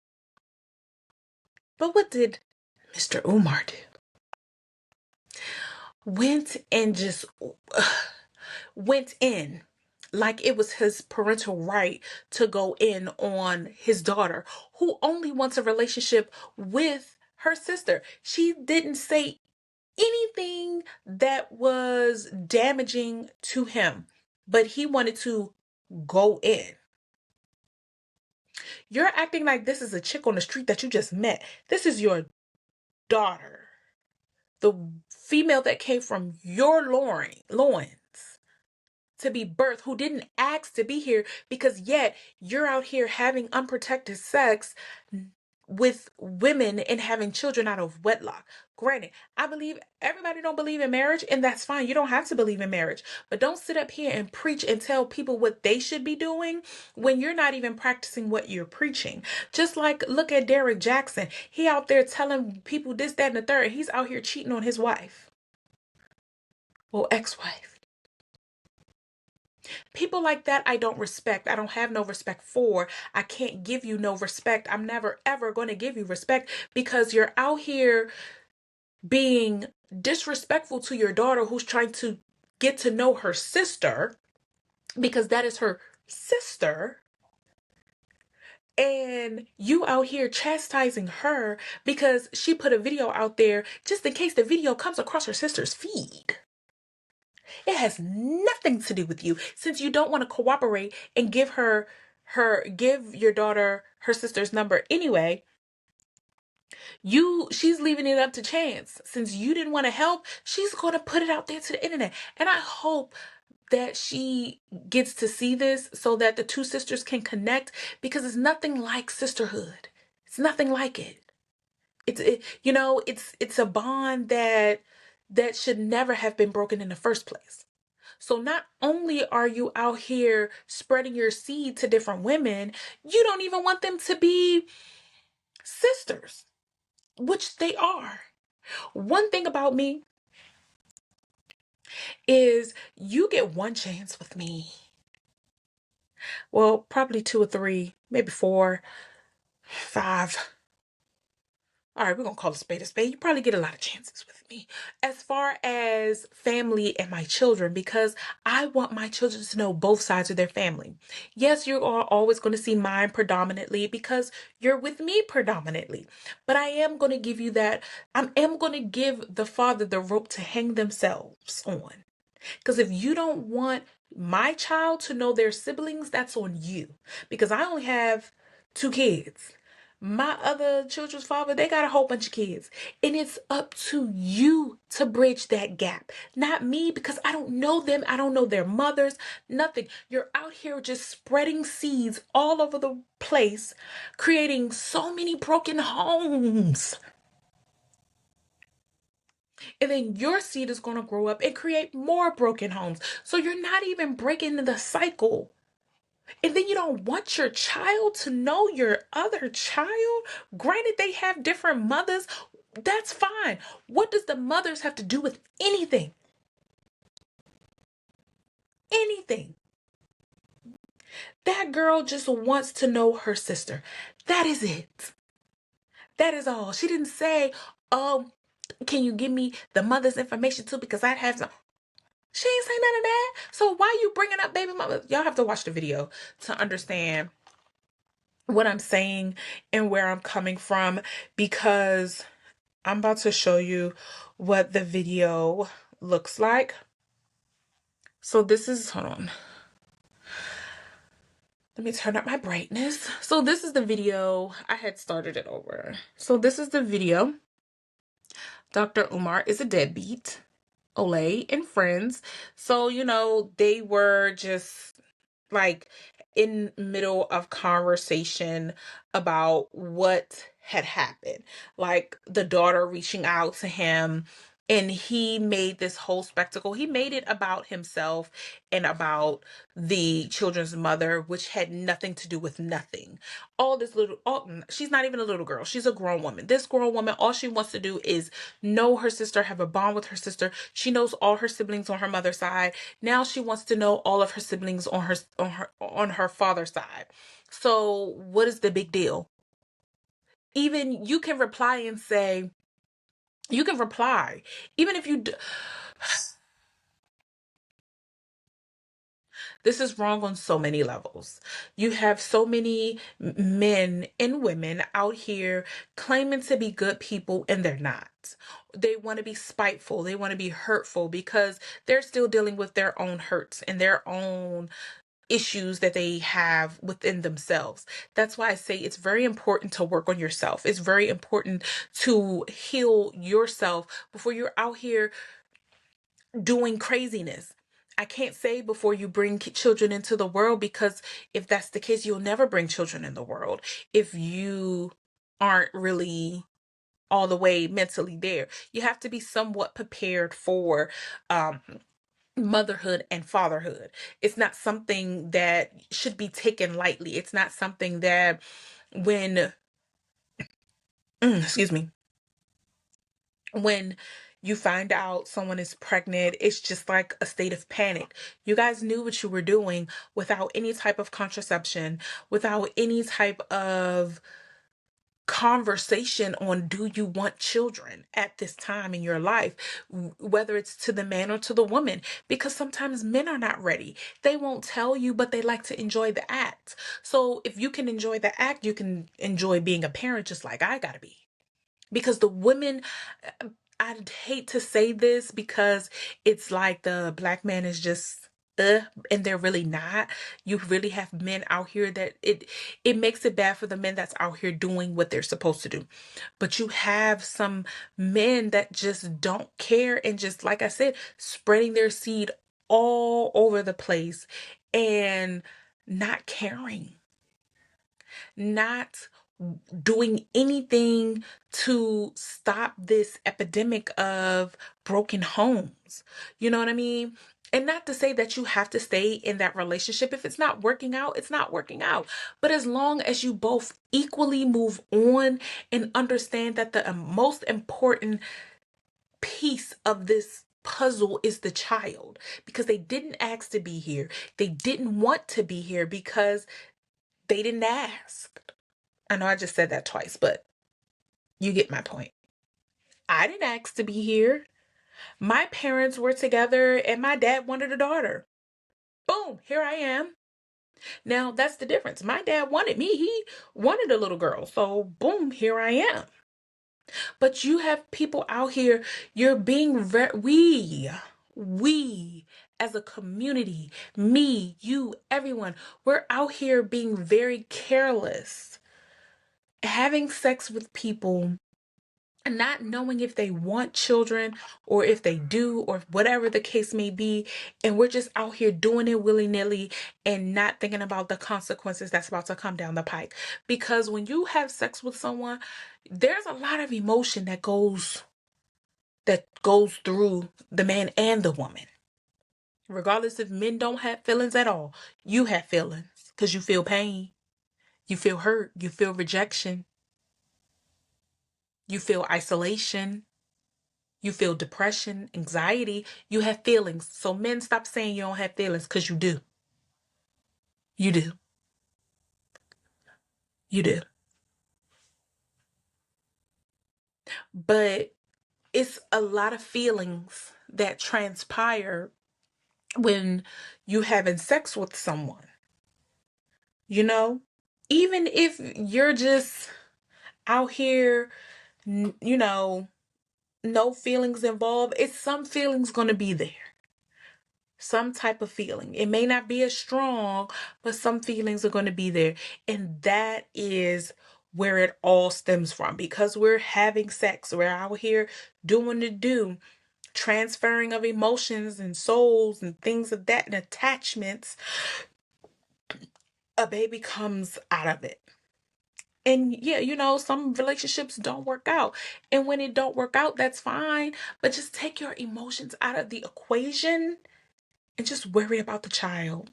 But what did Mr. Umar do? Went and just went in like it was his parental right to go in on his daughter, who only wants a relationship with her sister. She didn't say anything that was damaging to him, but he wanted to go in. You're acting like this is a chick on the street that you just met. This is your daughter, the female that came from your loins to be birthed, who didn't ask to be here, because yet you're out here having unprotected sex with women and having children out of wedlock. Granted, I believe everybody don't believe in marriage, and that's fine. You don't have to believe in marriage, but don't sit up here and preach and tell people what they should be doing when you're not even practicing what you're preaching. Just like, look at Derek Jackson. He out there telling people this, that, and the third. He's out here cheating on his wife. Well, ex-wife. People like that I don't respect. I don't have no respect for. I can't give you no respect. I'm never ever going to give you respect because you're out here being disrespectful to your daughter who's trying to get to know her sister, because that is her sister. And you out here chastising her because she put a video out there just in case the video comes across her sister's feed. It has nothing to do with you, since you don't want to cooperate and give your daughter her sister's number anyway. She's leaving it up to chance. Since you didn't want to help, she's going to put it out there to the internet. And I hope that she gets to see this so that the two sisters can connect, because it's nothing like sisterhood. It's nothing like it. It's a bond that should never have been broken in the first place. So not only are you out here spreading your seed to different women, you don't even want them to be sisters, which they are. One thing about me is you get one chance with me. Well, probably two or three, maybe four, five. All right, we're going to call a spade a spade. You probably get a lot of chances with me as far as family and my children, because I want my children to know both sides of their family. Yes, you are always going to see mine predominantly because you're with me predominantly. But I am going to give you that. I am going to give the father the rope to hang themselves on. Because if you don't want my child to know their siblings, that's on you. Because I only have two kids. My other children's father, they got a whole bunch of kids. And it's up to you to bridge that gap, not me, because I don't know them. I don't know their mothers, nothing. You're out here just spreading seeds all over the place, creating so many broken homes. And then your seed is going to grow up and create more broken homes. So you're not even breaking the cycle. And then you don't want your child to know your other child. Granted, they have different mothers. That's fine. What does the mothers have to do with anything? Anything. That girl just wants to know her sister. That is it. That is all. She didn't say, oh, can you give me the mother's information too? Because I'd have some. She ain't say none of that. So why you bringing up baby mama? Y'all have to watch the video to understand what I'm saying and where I'm coming from, because I'm about to show you what the video looks like. So this is, hold on. Let me turn up my brightness. So this is the video. I had started it over. So this is the video. Dr. Umar is a deadbeat. Olay and friends. So, they were just like in middle of conversation about what had happened, like the daughter reaching out to him, and he made this whole spectacle. He made it about himself and about the children's mother, which had nothing to do with nothing. She's not even a little girl, she's a grown woman. This grown woman, all she wants to do is know her sister, have a bond with her sister. She knows all her siblings on her mother's side. Now she wants to know all of her siblings on her father's side. So what is the big deal? Even you can reply and say, you can reply, even if this is wrong on so many levels. You have so many men and women out here claiming to be good people, and they're not. They want to be spiteful. They want to be hurtful because they're still dealing with their own hurts and their own issues that they have within themselves. That's why I say it's very important to work on yourself. It's very important to heal yourself before you're out here doing craziness. I can't say before you bring children into the world, because if that's the case, you'll never bring children in the world if you aren't really all the way mentally there. You have to be somewhat prepared for motherhood and fatherhood. It's not something that should be taken lightly. It's not something that when, excuse me, when you find out someone is pregnant, it's just like a state of panic. You guys knew what you were doing without any type of contraception, without any type of conversation on, do you want children at this time in your life, whether it's to the man or to the woman, because sometimes men are not ready. They won't tell you, but they like to enjoy the act. So if you can enjoy the act, you can enjoy being a parent just like I gotta be. Because the women, I'd hate to say this because it's like the black man is just and they're really not. You really have men out here that it makes it bad for the men that's out here doing what they're supposed to do. But you have some men that just don't care and just, like I said, spreading their seed all over the place and not caring, not doing anything to stop this epidemic of broken homes. You know what I mean? And not to say that you have to stay in that relationship. If it's not working out, it's not working out. But as long as you both equally move on and understand that the most important piece of this puzzle is the child, because they didn't ask to be here. They didn't want to be here because they didn't ask. I know I just said that twice, but you get my point. I didn't ask to be here. My parents were together and my dad wanted a daughter. Boom, here I am. Now that's the difference. My dad wanted me. He wanted a little girl. So boom, here I am. But you have people out here, you're being we as a community, me, you, everyone, we're out here being very careless, having sex with people, not knowing if they want children or if they do or whatever the case may be. And we're just out here doing it willy-nilly and not thinking about the consequences that's about to come down the pike. Because when you have sex with someone, there's a lot of emotion that goes through the man and the woman. Regardless if men don't have feelings at all, you have feelings because you feel pain, you feel hurt, you feel rejection, you feel isolation, you feel depression, anxiety, you have feelings. So men, stop saying you don't have feelings, because you do. You do. You do. But it's a lot of feelings that transpire when you having sex with someone. You know, even if you're just out here, you know, no feelings involved, it's some feelings going to be there. Some type of feeling. It may not be as strong, but some feelings are going to be there. And that is where it all stems from, because we're having sex. We're out here doing the do, transferring of emotions and souls and things of that and attachments. A baby comes out of it. And yeah, some relationships don't work out. And when it don't work out, that's fine. But just take your emotions out of the equation and just worry about the child.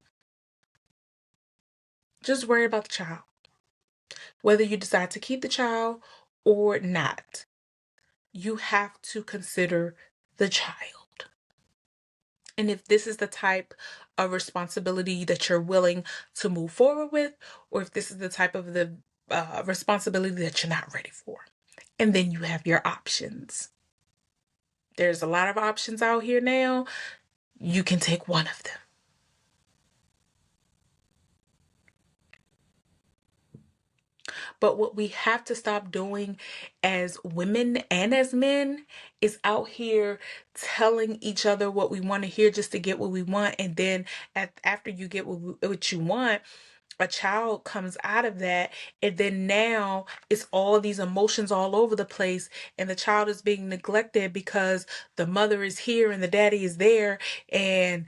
Just worry about the child. Whether you decide to keep the child or not, you have to consider the child. And if this is the type of responsibility that you're willing to move forward with, or if this is the type of the responsibility that you're not ready for. And then you have your options. There's a lot of options out here now. You can take one of them. But what we have to stop doing as women and as men is out here telling each other what we want to hear just to get what we want. And then after you get what you want, a child comes out of that, and then now it's all these emotions all over the place, and the child is being neglected because the mother is here and the daddy is there, and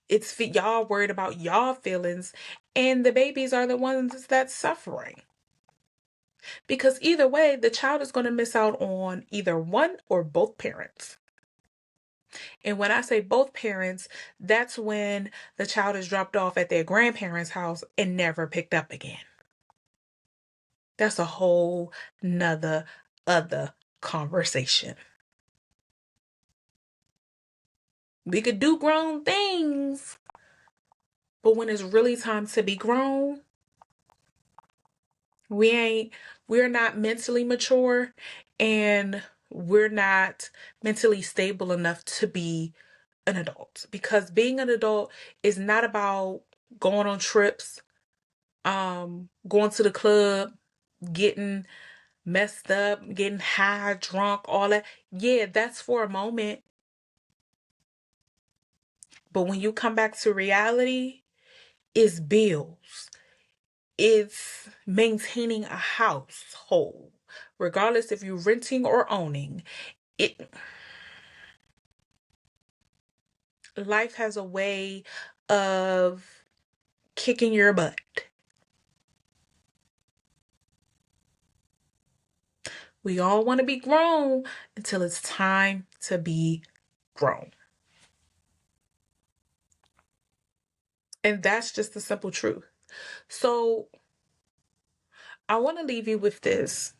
it's y'all worried about y'all feelings, and the babies are the ones that's suffering. Because either way, the child is going to miss out on either one or both parents. And when I say both parents, that's when the child is dropped off at their grandparents' house and never picked up again. That's a whole nother other conversation. We could do grown things, but when it's really time to be grown, we're not mentally mature, and we're not mentally stable enough to be an adult, because being an adult is not about going on trips, going to the club, getting messed up, getting high, drunk, all that. Yeah, that's for a moment. But when you come back to reality, it's bills. It's maintaining a household, regardless if you're renting or owning. It Life has a way of kicking your butt. We all want to be grown until it's time to be grown. And that's just the simple truth. So I want to leave you with this.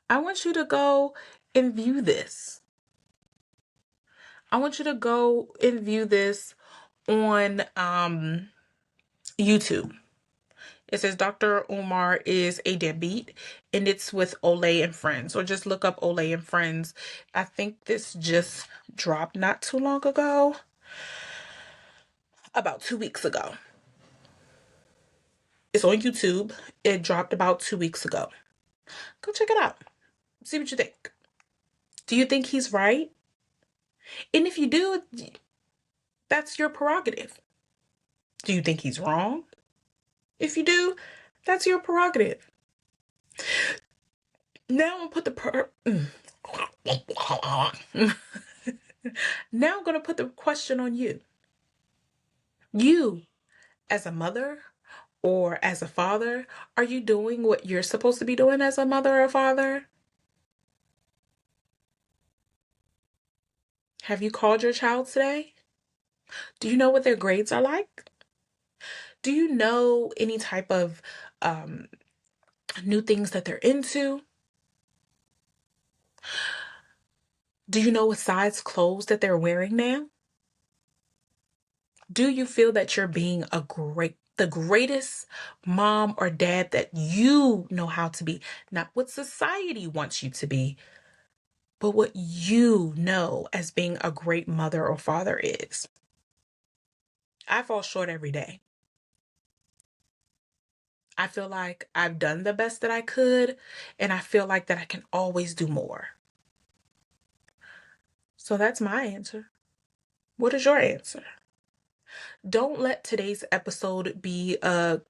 I want you to go and view this. I want you to go and view this on YouTube. It says Dr. Umar is a deadbeat, and it's with Olay and Friends. Or just look up Olay and Friends. I think this just dropped not too long ago. About 2 weeks ago. It's on YouTube. It dropped about 2 weeks ago. Go check it out. See what you think. Do you think he's right? And if you do, that's your prerogative. Do you think he's wrong? If you do, that's your prerogative. Now I'm gonna put now I'm gonna put the question on you. You, as a mother or as a father, are you doing what you're supposed to be doing as a mother or father? Have you called your child today? Do you know what their grades are like? Do you know any type of um, new things that they're into? Do you know what size clothes that they're wearing now? Do you feel that you're being the greatest mom or dad that you know how to be? Not what society wants you to be, but what you know as being a great mother or father is. I fall short every day. I feel like I've done the best that I could, and I feel like that I can always do more. So that's my answer. What is your answer? Don't let today's episode be a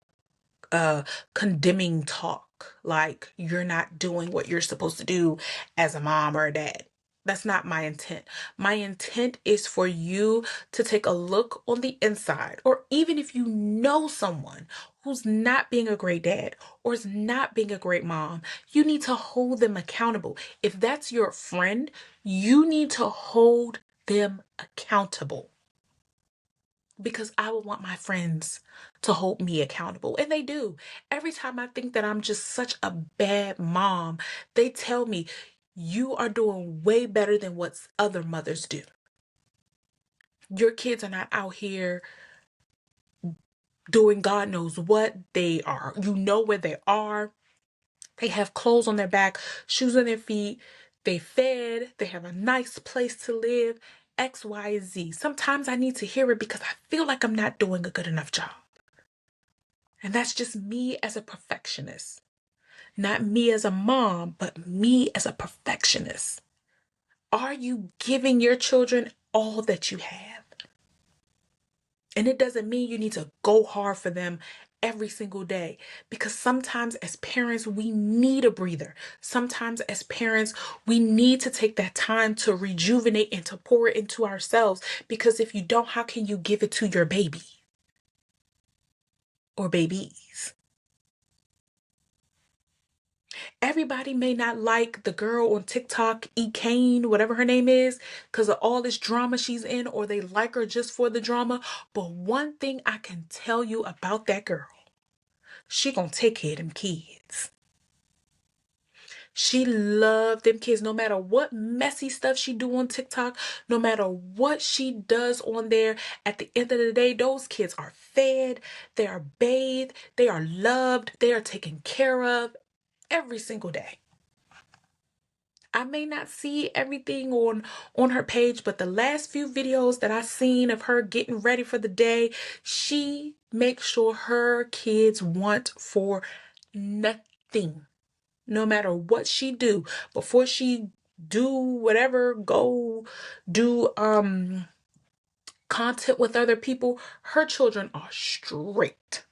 condemning talk, like you're not doing what you're supposed to do as a mom or a dad. That's not my intent. My intent is for you to take a look on the inside, or even if you know someone who's not being a great dad or is not being a great mom, you need to hold them accountable. If that's your friend, you need to hold them accountable, because I would want my friends to hold me accountable. And they do. Every time I think that I'm just such a bad mom, they tell me, you are doing way better than what other mothers do. Your kids are not out here doing God knows what. They are. You know where they are. They have clothes on their back, shoes on their feet. They fed. They have a nice place to live. X, Y, Z. Sometimes I need to hear it because I feel like I'm not doing a good enough job. And that's just me as a perfectionist. Not me as a mom, but me as a perfectionist. Are you giving your children all that you have? And it doesn't mean you need to go hard for them every single day, because sometimes as parents, we need a breather. Sometimes as parents, we need to take that time to rejuvenate and to pour it into ourselves, because if you don't, how can you give it to your baby or babies? Everybody may not like the girl on TikTok, E. Kane, whatever her name is, because of all this drama she's in, or they like her just for the drama. But one thing I can tell you about that girl, she gonna take care of them kids. She loved them kids no matter what messy stuff she do on TikTok, no matter what she does on there. At the end of the day, those kids are fed, they are bathed, they are loved, they are taken care of every single day. I may not see everything on her page, but the last few videos that I seen of her getting ready for the day, she makes sure her kids want for nothing. No matter what she do, before she do whatever, go do content with other people, her children are straight.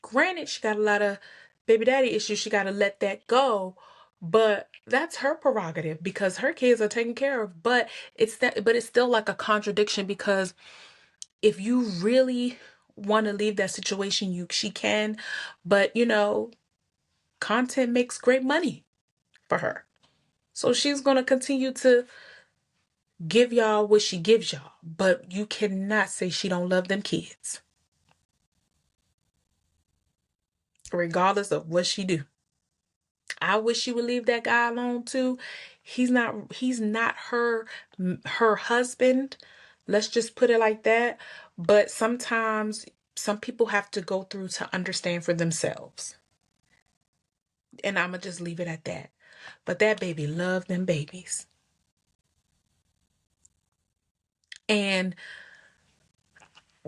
Granted, she got a lot of baby daddy issues. She got to let that go. But that's her prerogative because her kids are taken care of. But it's still like a contradiction, because if you really want to leave that situation, she can. But content makes great money for her. So she's going to continue to give y'all what she gives y'all. But you cannot say she don't love them kids. Regardless of what she do. I wish she would leave that guy alone too. He's not her husband. Let's just put it like that. But sometimes some people have to go through to understand for themselves. And I'ma just leave it at that. But that baby loved them babies. And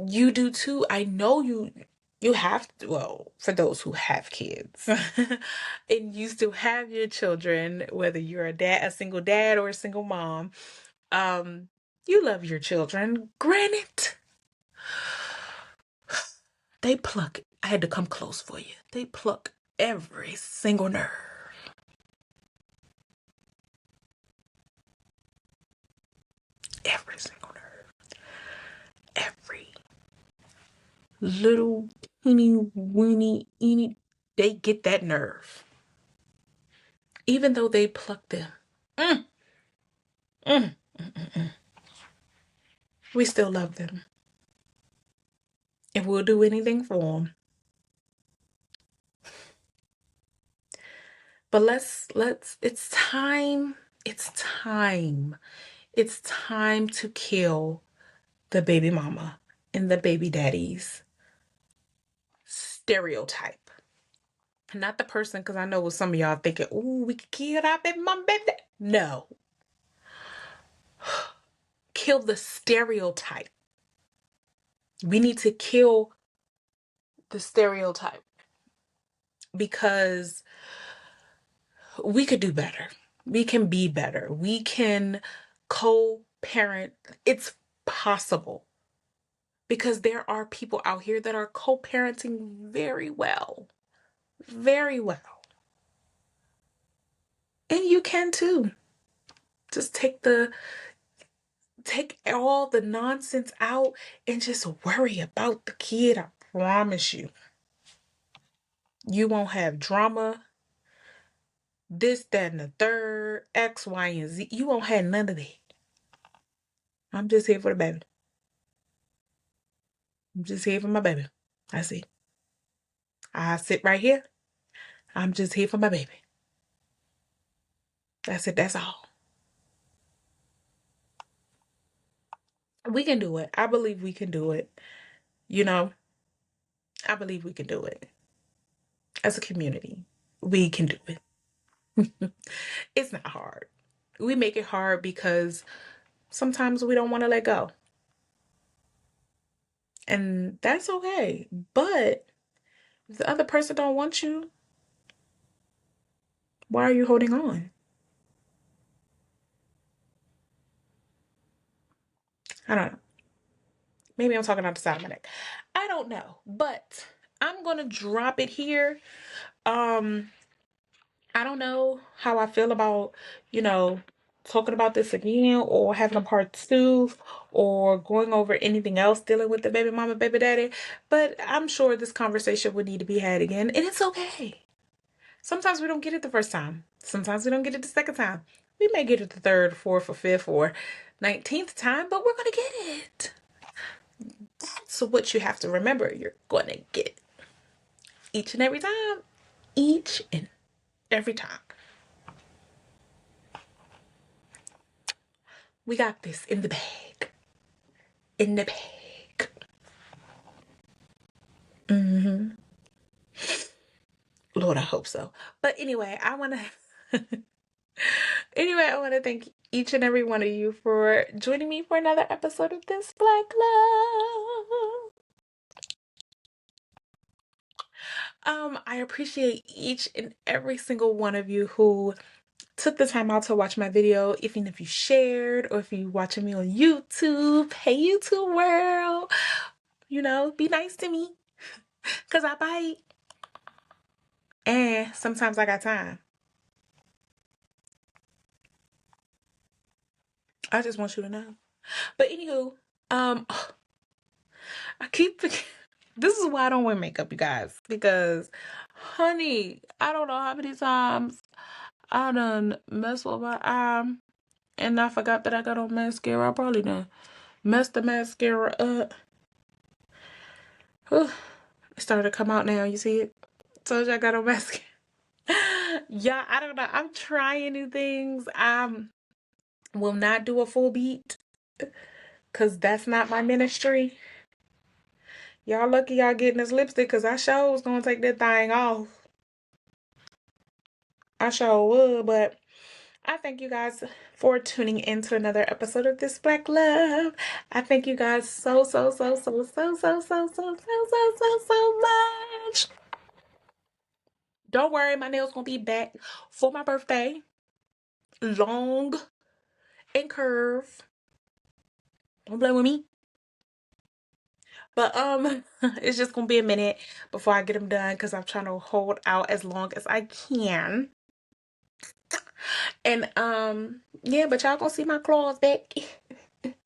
you do too. I know you have to, well, for those who have kids and you still have your children, whether you're a single dad or a single mom, you love your children. Granted, they pluck it. I had to come close for you. They pluck every single nerve. Every single nerve. Every little teeny weeny, they get that nerve. Even though they pluck them. Mm, mm, mm, mm, mm. We still love them. And we'll do anything for them. But it's time. It's time. It's time to kill the baby mama and the baby daddies stereotype. Not the person, because I know what some of y'all thinking, ooh, we could kill that baby mama, baby daddy. No. Kill the stereotype. We need to kill the stereotype because we could do better. We can be better. We can co-parent. It's possible because there are people out here that are co-parenting very well. Very well. And you can too. Just take all the nonsense out and just worry about the kid. I promise you. You won't have drama, this, that, and the third, X, Y, and Z. You won't have none of that. I'm just here for the baby. I'm just here for my baby. I see. I sit right here. I'm just here for my baby. That's it. That's all. We can do it. I believe we can do it. You know, I believe we can do it. As a community, we can do it. It's not hard. We make it hard because sometimes we don't want to let go. And that's okay. But if the other person don't want you, why are you holding on? I don't know. Maybe I'm talking out the side of my neck. I don't know. But I'm gonna drop it here. Um, I don't know how I feel about, you know, talking about this again or having a part two or going over anything else dealing with the baby mama, baby daddy. But I'm sure this conversation would need to be had again. And it's okay. Sometimes we don't get it the first time. Sometimes we don't get it the second time. We may get it the third, fourth, or fifth, or 19th time, but we're going to get it. So what you have to remember, you're going to get it each and every time. Each and every time. We got this in the bag. In the bag. Mm-hmm. Lord, I hope so. But anyway, I want to thank each and every one of you for joining me for another episode of This Black Love. I appreciate each and every single one of you who took the time out to watch my video, even if you shared or if you watching me on YouTube. Hey, YouTube world. You know, be nice to me because I bite. And sometimes I got time. I just want you to know. But anywho, I keep this is why I don't wear makeup, you guys, because Honey, I don't know how many times I done messed with my eye and I forgot that I got on mascara. I probably done messed the mascara up. Whew. It started to come out now. You see it? Told you I got on mascara. Yeah, I don't know. I'm trying new things. I will not do a full beat because that's not my ministry. Y'all lucky y'all getting this lipstick because I sure was gonna take that thing off. I sure would, but I thank you guys for tuning in to another episode of This Black Love. I thank you guys so much. Don't worry, my nails gonna be back for my birthday. Long and curved. Don't play with me. But it's just gonna be a minute before I get them done because I'm trying to hold out as long as I can. And yeah, but y'all gonna see my claws back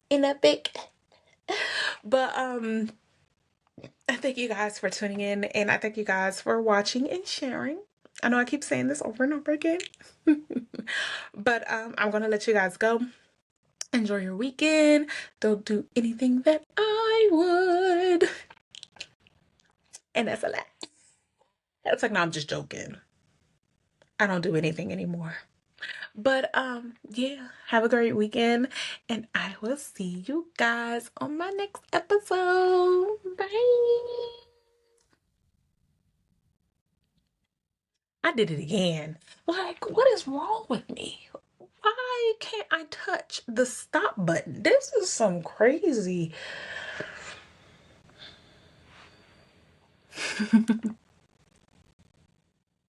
in that pic. But I thank you guys for tuning in and I thank you guys for watching and sharing. I know I keep saying this over and over again. But I'm gonna let you guys go. Enjoy your weekend. Don't do anything that I would. And that's a lot. It's like, no, I'm just joking. I don't do anything anymore. But yeah, have a great weekend and I will see you guys on my next episode. Bye. I did it again. Like, what is wrong with me? Why can't I touch the stop button? This is some crazy.